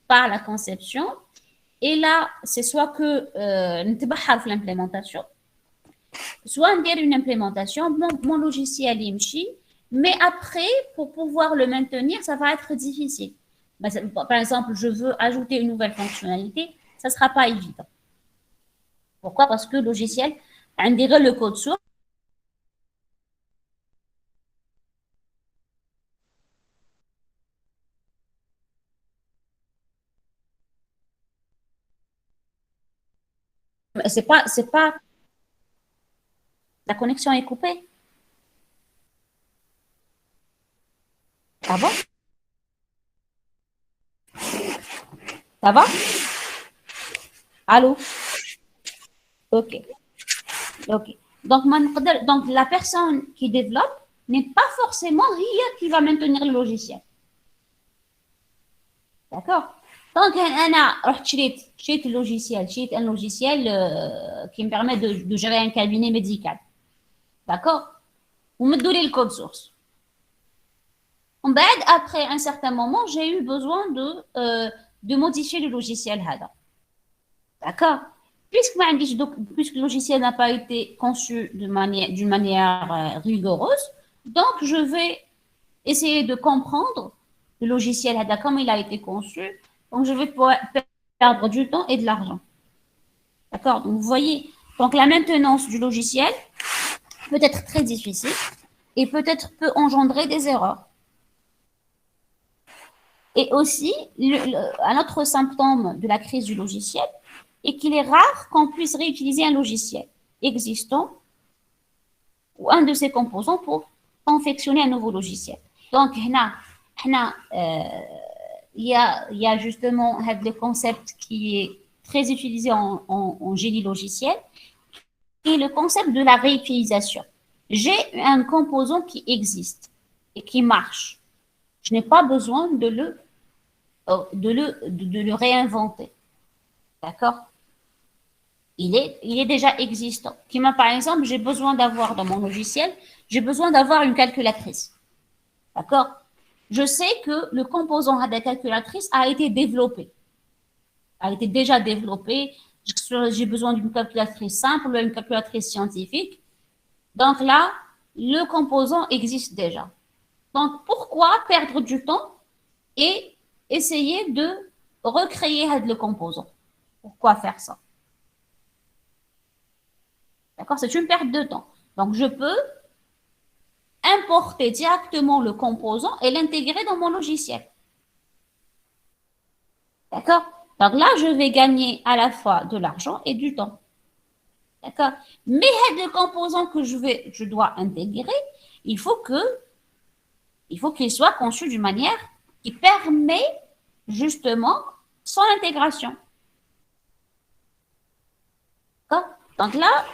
par la conception. Et là, c'est soit que نتبحر في l'implémentation, soit on une implémentation, mon logiciel يمشي, mais après, pour pouvoir le maintenir, ça va être difficile. Par exemple, je veux ajouter une nouvelle fonctionnalité, ça ne sera pas évident. Pourquoi? Parce que le logiciel, on dirait le code source. C'est pas, la connexion est coupée. Ah bon? Ça va? Allô? Ok. Ok. Donc, la personne qui développe n'est pas forcément هي qui va maintenir le logiciel. D'accord? Donc, أنا رحت شريت logiciel, un logiciel qui me permet de gérer un cabinet médical. D'accord? ومدوا لي le code source. Après un certain moment, j'ai eu besoin de modifier le logiciel هذا. D'accord? Puisque le logiciel n'a pas été conçu d'une manière rigoureuse, donc je vais essayer de comprendre le logiciel comme il a été conçu. Donc je vais pouvoir perdre du temps et de l'argent. D'accord? Donc vous voyez, donc la maintenance du logiciel peut être très difficile et peut-être peut engendrer des erreurs. Et aussi, un autre symptôme de la crise du logiciel est qu'il est rare qu'on puisse réutiliser un logiciel existant ou un de ses composants pour confectionner un nouveau logiciel. Donc, il y a justement le concept qui est très utilisé en génie logiciel, qui est le concept de la réutilisation. J'ai un composant qui existe et qui marche. Je n'ai pas besoin de le réinventer. D'accord? Il est déjà existant. Par exemple, j'ai besoin d'avoir dans mon logiciel, j'ai besoin d'avoir une calculatrice. D'accord? Je sais que le composant de la calculatrice a été développé. A été déjà développé. J'ai besoin d'une calculatrice simple ou une calculatrice scientifique. Donc là, le composant existe déjà. Donc, pourquoi perdre du temps et essayer de recréer le composant? Pourquoi faire ça? D'accord? C'est une perte de temps. Donc, je peux importer directement le composant et l'intégrer dans mon logiciel. D'accord? Donc là, je vais gagner à la fois de l'argent et du temps. D'accord? Mais le composant que je dois intégrer, il faut qu'il soit conçu d'une manière qui permet justement son intégration. D'accord? Donc là,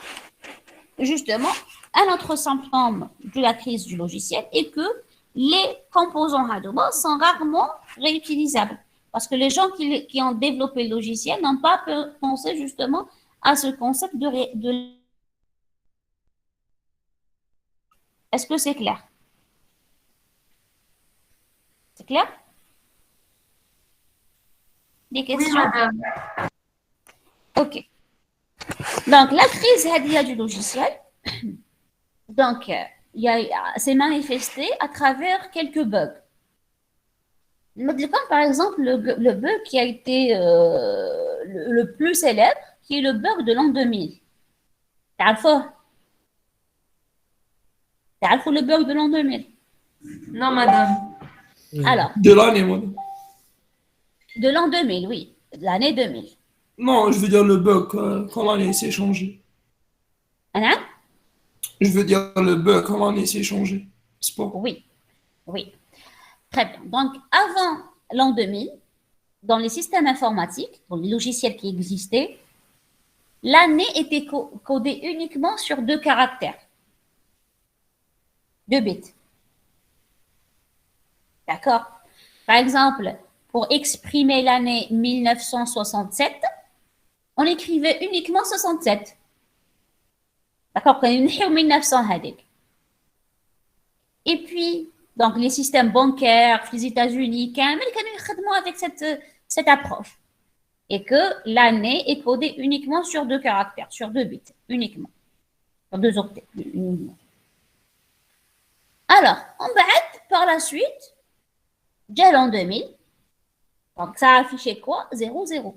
justement, un autre symptôme de la crise du logiciel est que les composants Hadoop sont rarement réutilisables. Parce que les gens qui ont développé le logiciel n'ont pas pensé justement à ce concept de... Est-ce que c'est clair? C'est clair? Des questions? Oui, madame. Ok. Donc, la crise du logiciel, donc, s'est manifestée à travers quelques bugs. Par exemple, le bug qui a été le plus célèbre, qui est le bug de l'an 2000. تعرفوه le bug de l'an 2000? Non, madame. Alors, De l'année, madame. de l'an 2000, oui, l'année 2000. Non, je veux dire le bug quand l'année s'est changée. Hein? Je veux dire le bug quand l'année s'est changée. C'est pas. Oui, oui. Très bien. Donc, avant l'an 2000, dans les systèmes informatiques, dans les logiciels qui existaient, l'année était codée uniquement sur 2 caractères, 2 bits. D'accord? Par exemple, pour exprimer l'année 1967, on écrivait uniquement 67. D'accord? Quand il y a 1900 هذيك. Et puis, donc les systèmes bancaires, les États-Unis, كامل كانوا يخدموا avec cette approche. Et que l'année est codée uniquement sur 2 caractères, sur 2 bits, uniquement. Sur 2 octets, uniquement. Alors, par la suite, déjà l'an 2000, donc ça a affiché quoi? 0, 0.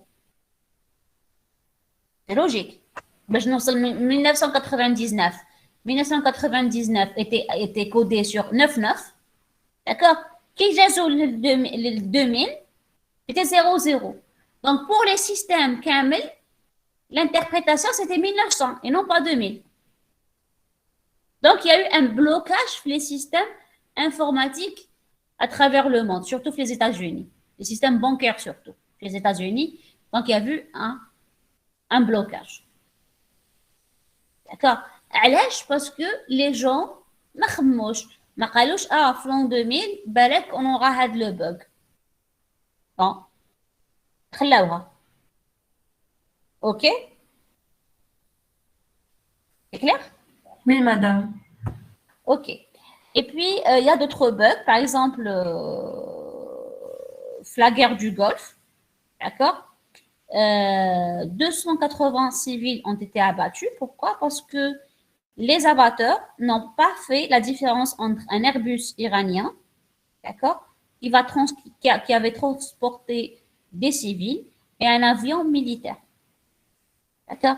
C'est logique. باش نوصل 1999. 1999 était codé sur 99. D'accord? Qui جازو le 2000, c'était 0, 0. Donc, pour les systèmes كامل, l'interprétation, c'était 1900 et non pas 2000. Donc, il y a eu un blocage sur les systèmes informatiques à travers le monde, surtout les États-Unis. Les systèmes bancaires surtout, les États-Unis. Donc, il y a eu un blocage. D'accord? علاش باسكو لي جون ما خموش ما قالوش في لون 2000 بالك اون اورا هاد لو بوغ بون خلاوها اوكي كلير. Oui, madame. Ok. Et puis, il y a d'autres bugs. Par exemple, la guerre du Golfe, d'accord. 280 civils ont été abattus. Pourquoi? Parce que les abatteurs n'ont pas fait la différence entre un Airbus iranien, d'accord, qui avait transporté des civils et un avion militaire. D'accord.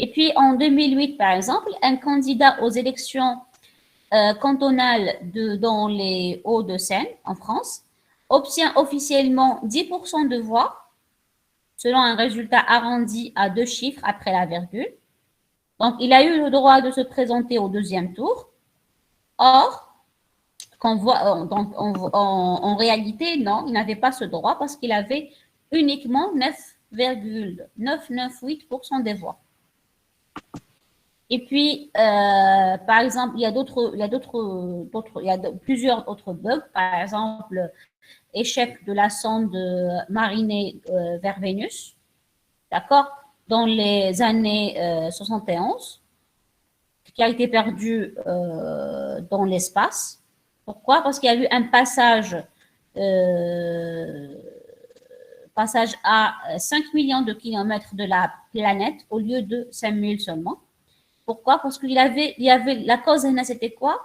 Et puis, en 2008, par exemple, un candidat aux élections cantonales dans les Hauts-de-Seine, en France, obtient officiellement 10% de voix, selon un résultat arrondi à 2 chiffres après la virgule. Donc, il a eu le droit de se présenter au deuxième tour. Or, en réalité, non, il n'avait pas ce droit parce qu'il avait uniquement 9,998% des voix. Et puis, par exemple, il y a plusieurs autres bugs. Par exemple, échec de la sonde Marinée vers Vénus, d'accord, dans les années 71, qui a été perdue dans l'espace. Pourquoi? Parce qu'il y a eu un passage à 5 millions de kilomètres de la planète au lieu de 5 000 seulement. Pourquoi? Parce qu'il y avait la cause, c'était quoi?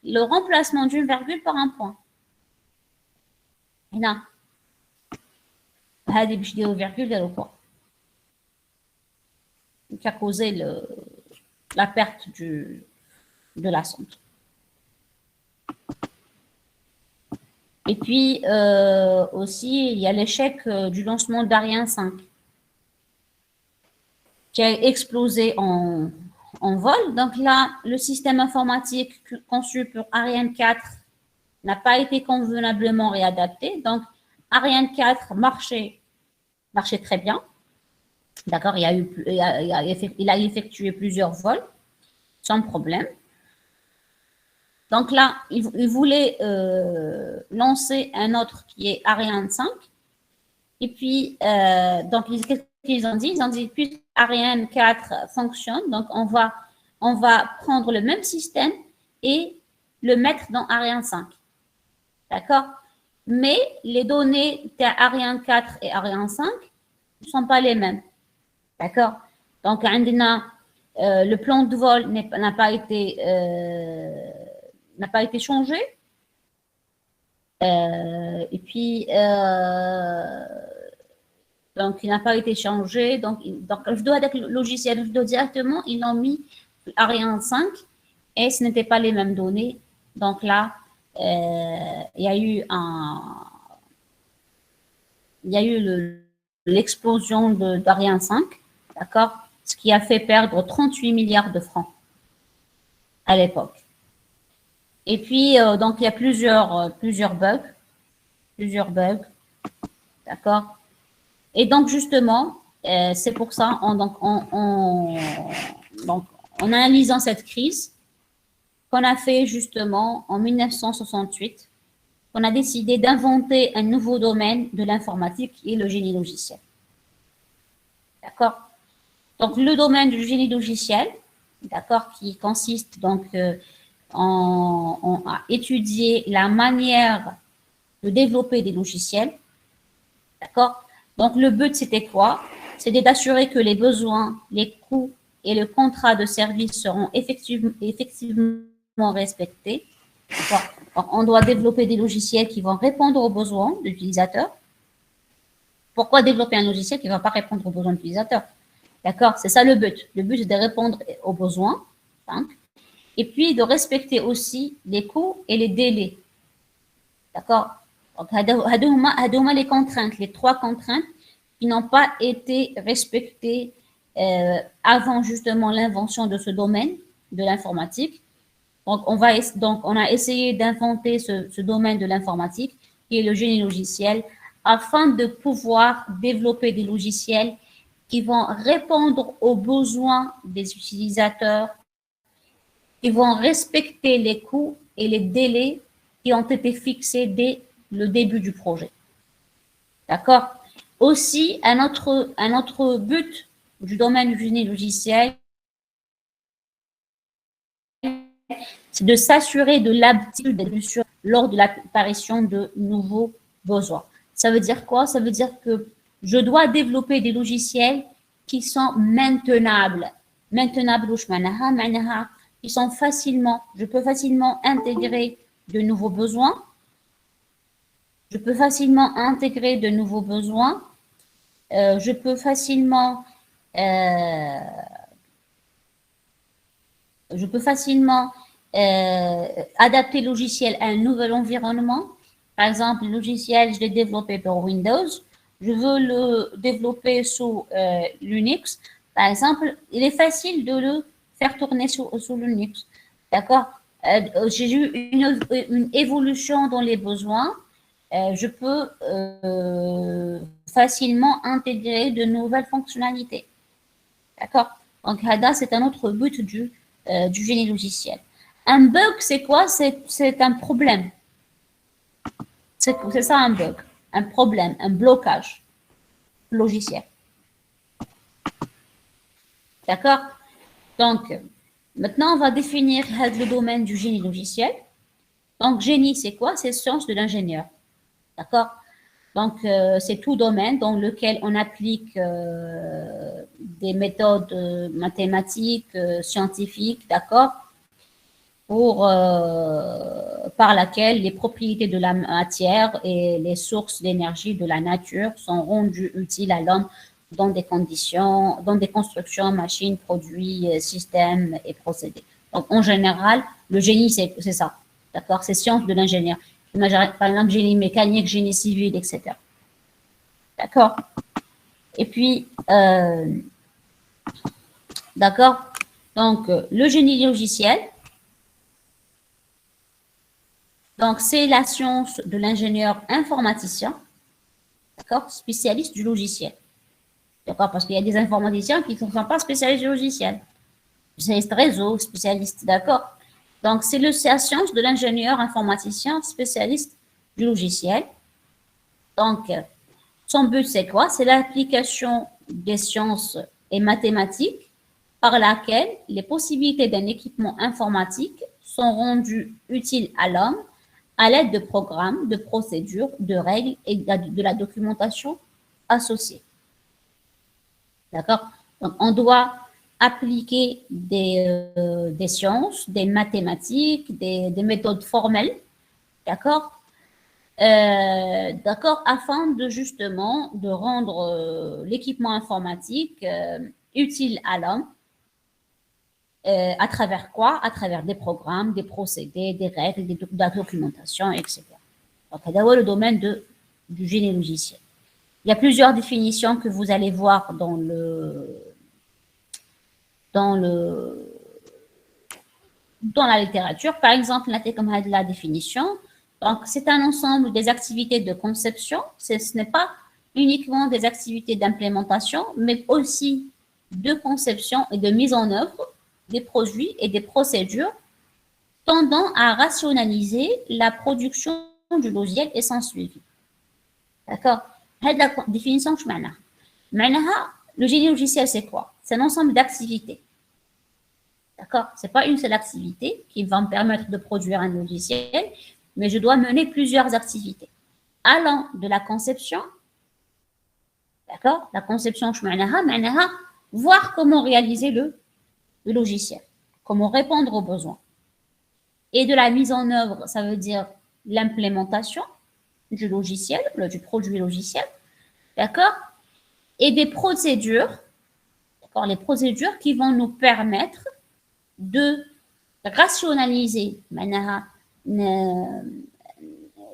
Le remplacement d'une virgule par un point. هنا هذه باش يديروا virgule داروا point qui a causé la perte de la sonde. Et puis aussi, il y a l'échec du lancement d'Ariane 5 qui a explosé en vol. Donc là, le système informatique conçu pour Ariane 4 n'a pas été convenablement réadapté. Donc, Ariane 4 marchait très bien. D'accord, il a effectué plusieurs vols sans problème. Donc là, il voulait lancer un autre qui est Ariane 5. Et puis, donc, qu'est-ce qu'ils ont dit? Ils ont dit, puisque Ariane 4 fonctionne, donc on va prendre le même système et le mettre dans Ariane 5. D'accord? Mais les données d'Ariane 4 et Ariane 5 ne sont pas les mêmes. D'accord? Donc, le plan de vol n'a pas été changé. Et puis, donc, il n'a pas été changé. Donc je dois avec le logiciel, je dois directement, ils l'ont mis Ariane 5 et ce n'était pas les mêmes données. Donc là, il y a eu l'explosion d'Ariane 5, d'accord, ce qui a fait perdre 38 milliards de francs à l'époque. Et puis, donc, il y a plusieurs bugs, d'accord. Et donc, justement, c'est pour ça, en analysant cette crise, qu'on a fait justement en 1968, qu'on a décidé d'inventer un nouveau domaine de l'informatique qui est le génie logiciel. D'accord? Donc, le domaine du génie logiciel, d'accord, qui consiste donc à étudier la manière de développer des logiciels. D'accord? Donc, le but, c'était quoi? C'était d'assurer que les besoins, les coûts et le contrat de service seront effectivement respectés. On doit développer des logiciels qui vont répondre aux besoins de l'utilisateur. Pourquoi développer un logiciel qui ne va pas répondre aux besoins de l'utilisateur? D'accord? C'est ça le but. Le but, c'est de répondre aux besoins. Hein, et puis, de respecter aussi les coûts et les délais. D'accord? Donc, les contraintes, les 3 contraintes qui n'ont pas été respectées avant justement l'invention de ce domaine de l'informatique. Donc, on a essayé d'inventer ce domaine de l'informatique qui est le génie logiciel afin de pouvoir développer des logiciels qui vont répondre aux besoins des utilisateurs qui vont respecter les coûts et les délais qui ont été fixés dès le début du projet. D'accord? Aussi, un autre but du domaine du génie logiciel, c'est de s'assurer de l'aptitude lors de l'apparition de nouveaux besoins. Ça veut dire quoi? Ça veut dire que je dois développer des logiciels qui sont maintenables. Maintenables, qui sont je peux facilement intégrer de nouveaux besoins. Je peux facilement intégrer de nouveaux besoins. Je peux facilement adapter le logiciel à un nouvel environnement. Par exemple, le logiciel, je l'ai développé pour Windows. Je veux le développer sous Linux. Par exemple, il est facile de le faire tourner sous Linux. D'accord? J'ai eu une évolution dans les besoins. Je peux facilement intégrer de nouvelles fonctionnalités. D'accord? Donc, HADA, c'est un autre but du génie logiciel. Un bug, c'est quoi? C'est un problème. C'est ça un bug, un problème, un blocage logiciel. D'accord? Donc, maintenant, on va définir le domaine du génie logiciel. Donc, génie, c'est quoi? C'est science de l'ingénieur. D'accord? Donc, c'est tout domaine dans lequel on applique des méthodes mathématiques, scientifiques, d'accord? Par laquelle les propriétés de la matière et les sources d'énergie de la nature sont rendues utiles à l'homme dans des constructions, machines, produits, systèmes et procédés. Donc, en général, le génie, c'est ça, d'accord? C'est science de l'ingénieur. Par exemple, génie mécanique, génie civil, etc. D'accord? Et puis, d'accord? Donc, le génie logiciel, donc, c'est la science de l'ingénieur informaticien, d'accord, spécialiste du logiciel. D'accord, parce qu'il y a des informaticiens qui ne sont pas spécialistes du logiciel. Spécialiste réseau, spécialiste, d'accord. Donc, c'est la science de l'ingénieur informaticien spécialiste du logiciel. Donc, son but, c'est quoi? C'est l'application des sciences et mathématiques par laquelle les possibilités d'un équipement informatique sont rendues utiles à l'homme à l'aide de programmes, de procédures, de règles et de la documentation associée. D'accord? Donc, on doit appliquer des sciences, des mathématiques, des méthodes formelles, d'accord? D'accord, afin de justement de rendre l'équipement informatique utile à l'homme. À travers quoi? À travers des programmes, des procédés, des règles, de la documentation, etc. Donc, c'est le domaine du génie logiciel. Il y a plusieurs définitions que vous allez voir dans la littérature. Par exemple, la définition. Donc, c'est un ensemble des activités de conception. Ce n'est pas uniquement des activités d'implémentation, mais aussi de conception et de mise en œuvre des produits et des procédures tendant à rationaliser la production du logiciel et son suivi. D'accord? La définition que je m'en le génie logiciel, c'est quoi? C'est un ensemble d'activités. D'accord? Ce n'est pas une seule activité qui va me permettre de produire un logiciel, mais je dois mener plusieurs activités. Allant de la conception, d'accord? La conception, je m'en voir comment réaliser le logiciel, comment répondre aux besoins. Et de la mise en œuvre, ça veut dire l'implémentation du logiciel, du produit logiciel, d'accord? Et des procédures, d'accord? Les procédures qui vont nous permettre de rationaliser.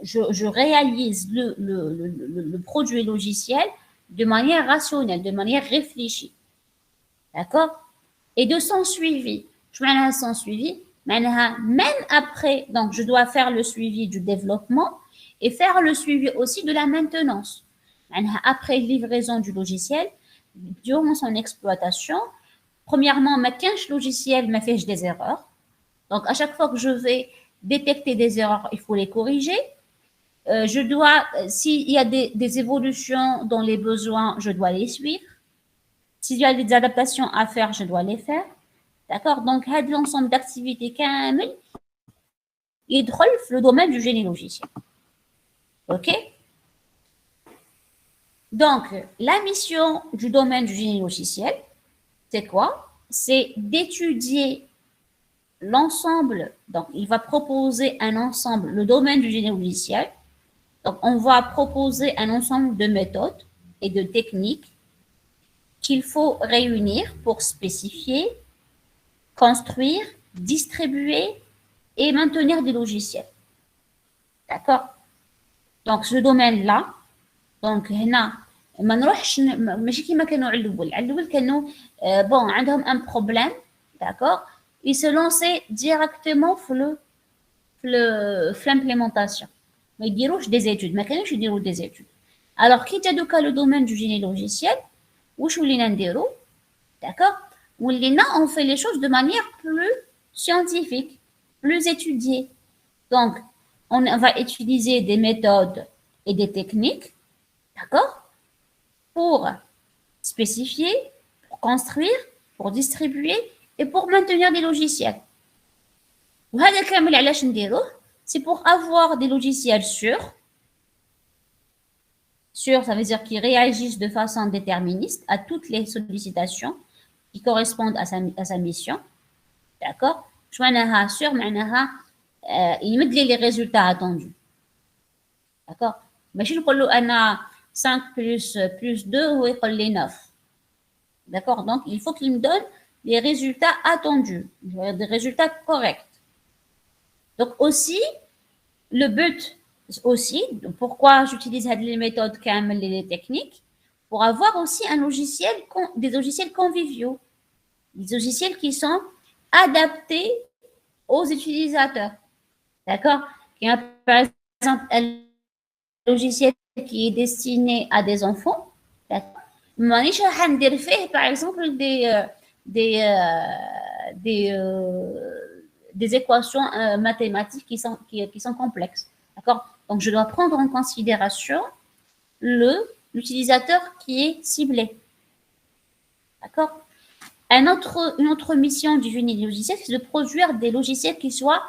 Je réalise le produit logiciel de manière rationnelle, de manière réfléchie, d'accord? Et de son suivi. Son suivi, même après, donc je dois faire le suivi du développement et faire le suivi aussi de la maintenance. Après livraison du logiciel, durant son exploitation, premièrement, ma quinche logiciel m'a fait des erreurs. Donc, à chaque fois que je vais détecter des erreurs, il faut les corriger. S'il y a des évolutions dans les besoins, je dois les suivre. S'il y a des adaptations à faire, je dois les faire. D'accord? Donc, l'ensemble d'activités كامل يدخل في le domaine du génie logiciel. OK? Donc, la mission du domaine du génie logiciel, c'est quoi? C'est d'étudier l'ensemble. Donc, il va proposer un ensemble, le domaine du génie logiciel. Donc, on va proposer un ensemble de méthodes et de techniques qu'il faut réunir pour spécifier, construire, distribuer et maintenir des logiciels. D'accord? Donc, ce domaine-là, donc هنا ما نروحش ماشي كيما كانوا على الأول كانوا bon عندهم un problème, d'accord? Ils se lançaient directement في l'implémentation. ما يديروش des études, ما كانوش يديروا des études. Alors كي جا دوكا le domaine du génie logiciel, واش ولينا نديرو؟ D'accord? ولينا on fait les choses de manière plus scientifique, plus étudiée. Donc, on va utiliser des méthodes et des techniques, d'accord, pour spécifier, pour construire, pour distribuer et pour maintenir des logiciels. وهذا كامل علاش نديروه؟ C'est pour avoir des logiciels sûrs. Sûrs, ça veut dire qu'ils réagissent de façon déterministe à toutes les sollicitations qui correspondent à sa mission. D'accord? Je معناها sûr معناها يمد لي les résultats attendus. D'accord? ماشي نقول له انا 5 plus 2 هو يقول لي 9. D'accord? Donc il faut qu'il me donne les résultats attendus, des résultats corrects. Donc aussi le but aussi, pourquoi j'utilise les méthodes كامل les techniques, pour avoir aussi des logiciels conviviaux, des logiciels qui sont adaptés aux utilisateurs. D'accord? Il y a par exemple un logiciel qui est destiné à des enfants. D'accord? مانيش راح ندير فيه par exemple des équations mathématiques qui sont complexes. D'accord? Donc, je dois prendre en considération l'utilisateur qui est ciblé. D'accord? Une autre mission du génie logiciel, c'est de produire des logiciels qui soient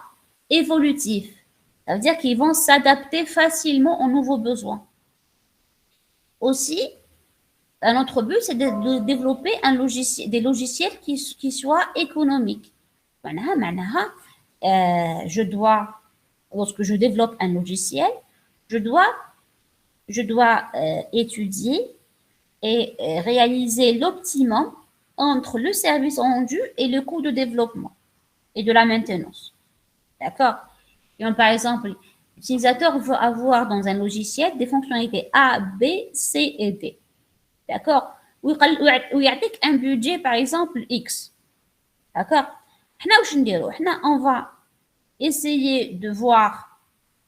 évolutifs. Ça veut dire qu'ils vont s'adapter facilement aux nouveaux besoins. Aussi, un autre but, c'est de développer des logiciels qui soient économiques. Lorsque je développe un logiciel, je dois étudier et réaliser l'optimum entre le service rendu et le coût de développement et de la maintenance. D'accord? Par exemple, l'utilisateur veut avoir dans un logiciel des fonctionnalités A, B, C et D. D'accord? Ou il y a un budget, par exemple, X. D'accord? On va essayer de voir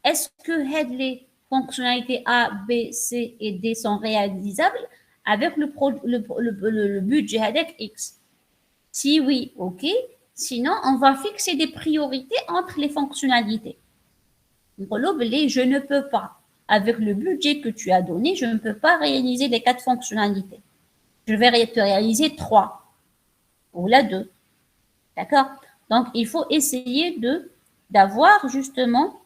est-ce que les fonctionnalités A, B, C et D sont réalisables avec le budget avec X. Si oui, ok. Sinon, on va fixer des priorités entre les fonctionnalités. Je ne peux pas, avec le budget que tu as donné, je ne peux pas réaliser les 4 fonctionnalités. Je vais réaliser 3 ou la 2. D'accord? Donc, il faut essayer d'avoir justement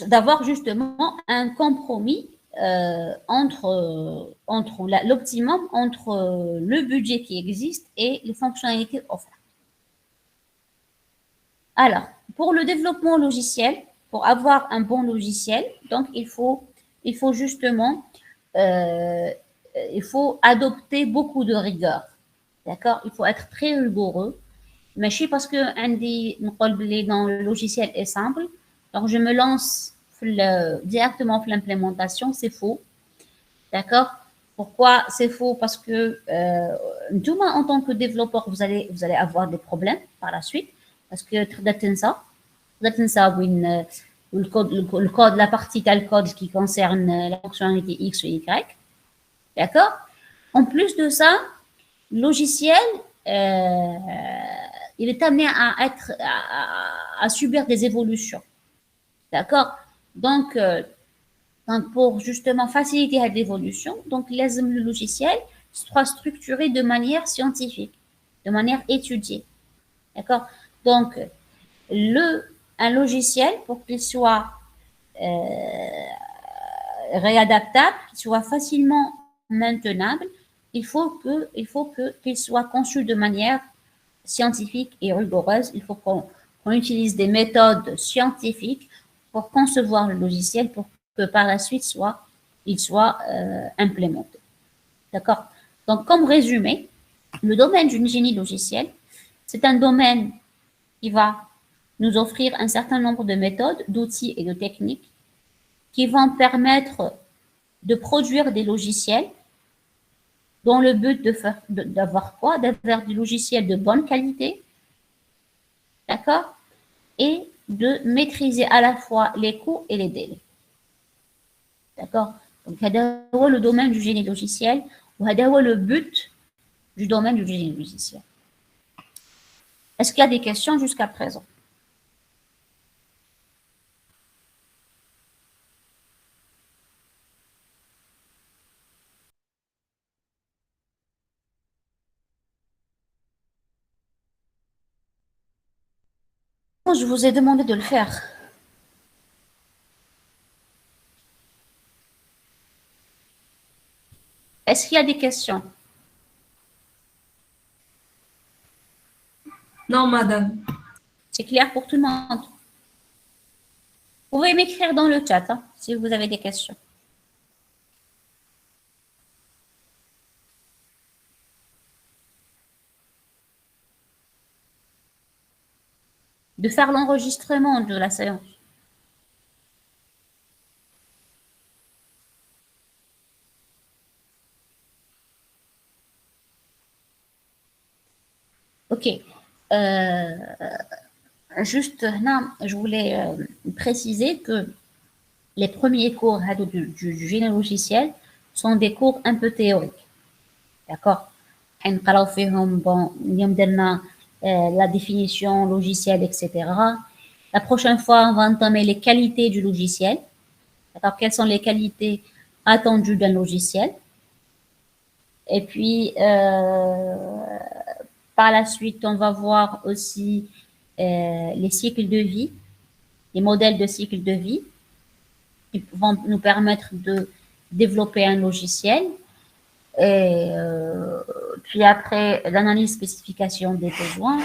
d'avoir justement un compromis entre l'optimum entre le budget qui existe et les fonctionnalités offertes. Alors, pour le développement logiciel, pour avoir un bon logiciel, donc il faut justement il faut adopter beaucoup de rigueur. D'accord? Il faut être très rigoureux. Mais je parce que dans le logiciel est simple, donc je me lance directement pour l'implémentation, c'est faux. D'accord? Pourquoi c'est faux? Parce que en tant que développeur, vous allez avoir des problèmes par la suite. Parce que le code, la partie tel code qui concerne la fonctionnalité X ou Y. D'accord? En plus de ça, le logiciel, euh, il est amené à subir des évolutions. D'accord? Donc, donc, pour justement faciliter cette évolution, donc le logiciel soit structuré de manière scientifique, de manière étudiée. D'accord? Donc, un logiciel, pour qu'il soit réadaptable, qu'il soit facilement maintenable, qu'il soit conçu de manière scientifique et rigoureuse. Il faut qu'on utilise des méthodes scientifiques pour concevoir le logiciel pour que par la suite il soit implémenté. D'accord? Donc, comme résumé, le domaine du génie logiciel, c'est un domaine qui va nous offrir un certain nombre de méthodes, d'outils et de techniques qui vont permettre de produire des logiciels dans le but d'avoir quoi? D'avoir des logiciels de bonne qualité, d'accord? Et de maîtriser à la fois les coûts et les délais. D'accord? Donc, c'est le domaine du génie logiciel, ou c'est le but du domaine du génie logiciel. Est-ce qu'il y a des questions jusqu'à présent? Je vous ai demandé de le faire. Est-ce qu'il y a des questions? Non, madame. C'est clair pour tout le monde? Vous pouvez m'écrire dans le chat hein, si vous avez des questions. De faire l'enregistrement de la séance. Ok. Juste, non, je voulais préciser que les premiers cours du génie logiciel sont des cours un peu théoriques. D'accord? Bon, la définition logicielle, etc. La prochaine fois, on va entamer les qualités du logiciel. D'accord? Quelles sont les qualités attendues d'un logiciel? Et puis, par la suite, on va voir aussi les cycles de vie, les modèles de cycle de vie qui vont nous permettre de développer un logiciel. Et puis après, l'analyse spécification des besoins.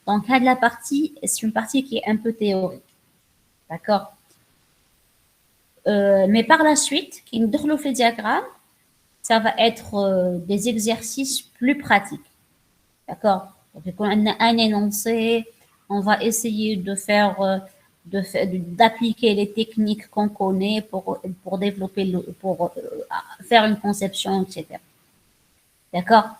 Donc, la partie, c'est une partie qui est un peu théorique. D'accord? Mais par la suite, qui nous donne le diagramme, ça va être des exercices plus pratiques. D'accord? Donc, on a un énoncé, on va essayer d'appliquer les techniques qu'on connaît pour développer, pour faire une conception, etc. D'accord?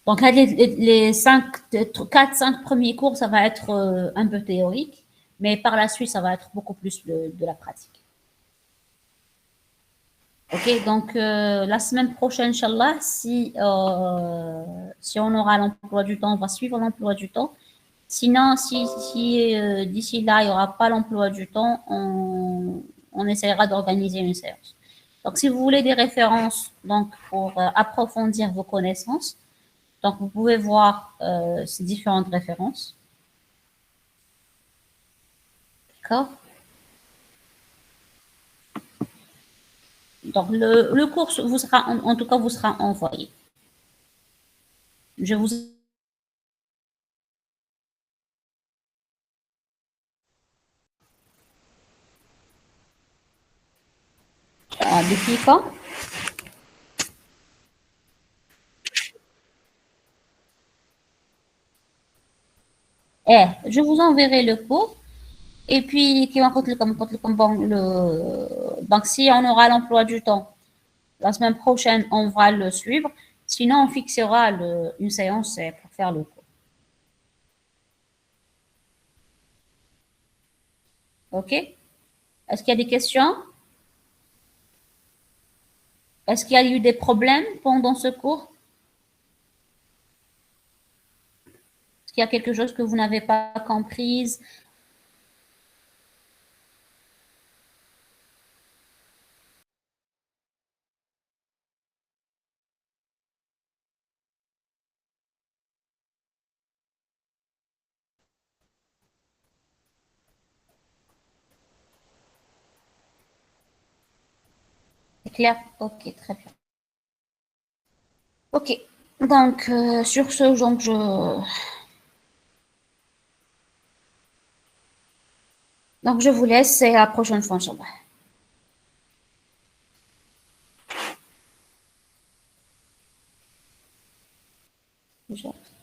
Donc, là, les 4-5 premiers cours, ça va être un peu théorique, mais par la suite, ça va être beaucoup plus de la pratique. Ok, donc la semaine prochaine, Inch'Allah, si on aura l'emploi du temps, on va suivre l'emploi du temps. Sinon, si d'ici là, il n'y aura pas l'emploi du temps, on essaiera d'organiser une séance. Donc, si vous voulez des références donc, pour approfondir vos connaissances, donc vous pouvez voir ces différentes références. D'accord? Donc, le cours vous sera, en tout cas, vous sera envoyé. Je vous depuis quand? Je vous enverrai le cours. Et puis, donc, si on aura l'emploi du temps, la semaine prochaine, on va le suivre. Sinon, on fixera une séance pour faire le cours. OK? Est-ce qu'il y a des questions? Est-ce qu'il y a eu des problèmes pendant ce cours? Est-ce qu'il y a quelque chose que vous n'avez pas comprise? C'est clair? Ok, très bien. Ok, donc sur ce, donc je vous laisse et à la prochaine fois, Inch'Allah. Inch'Allah.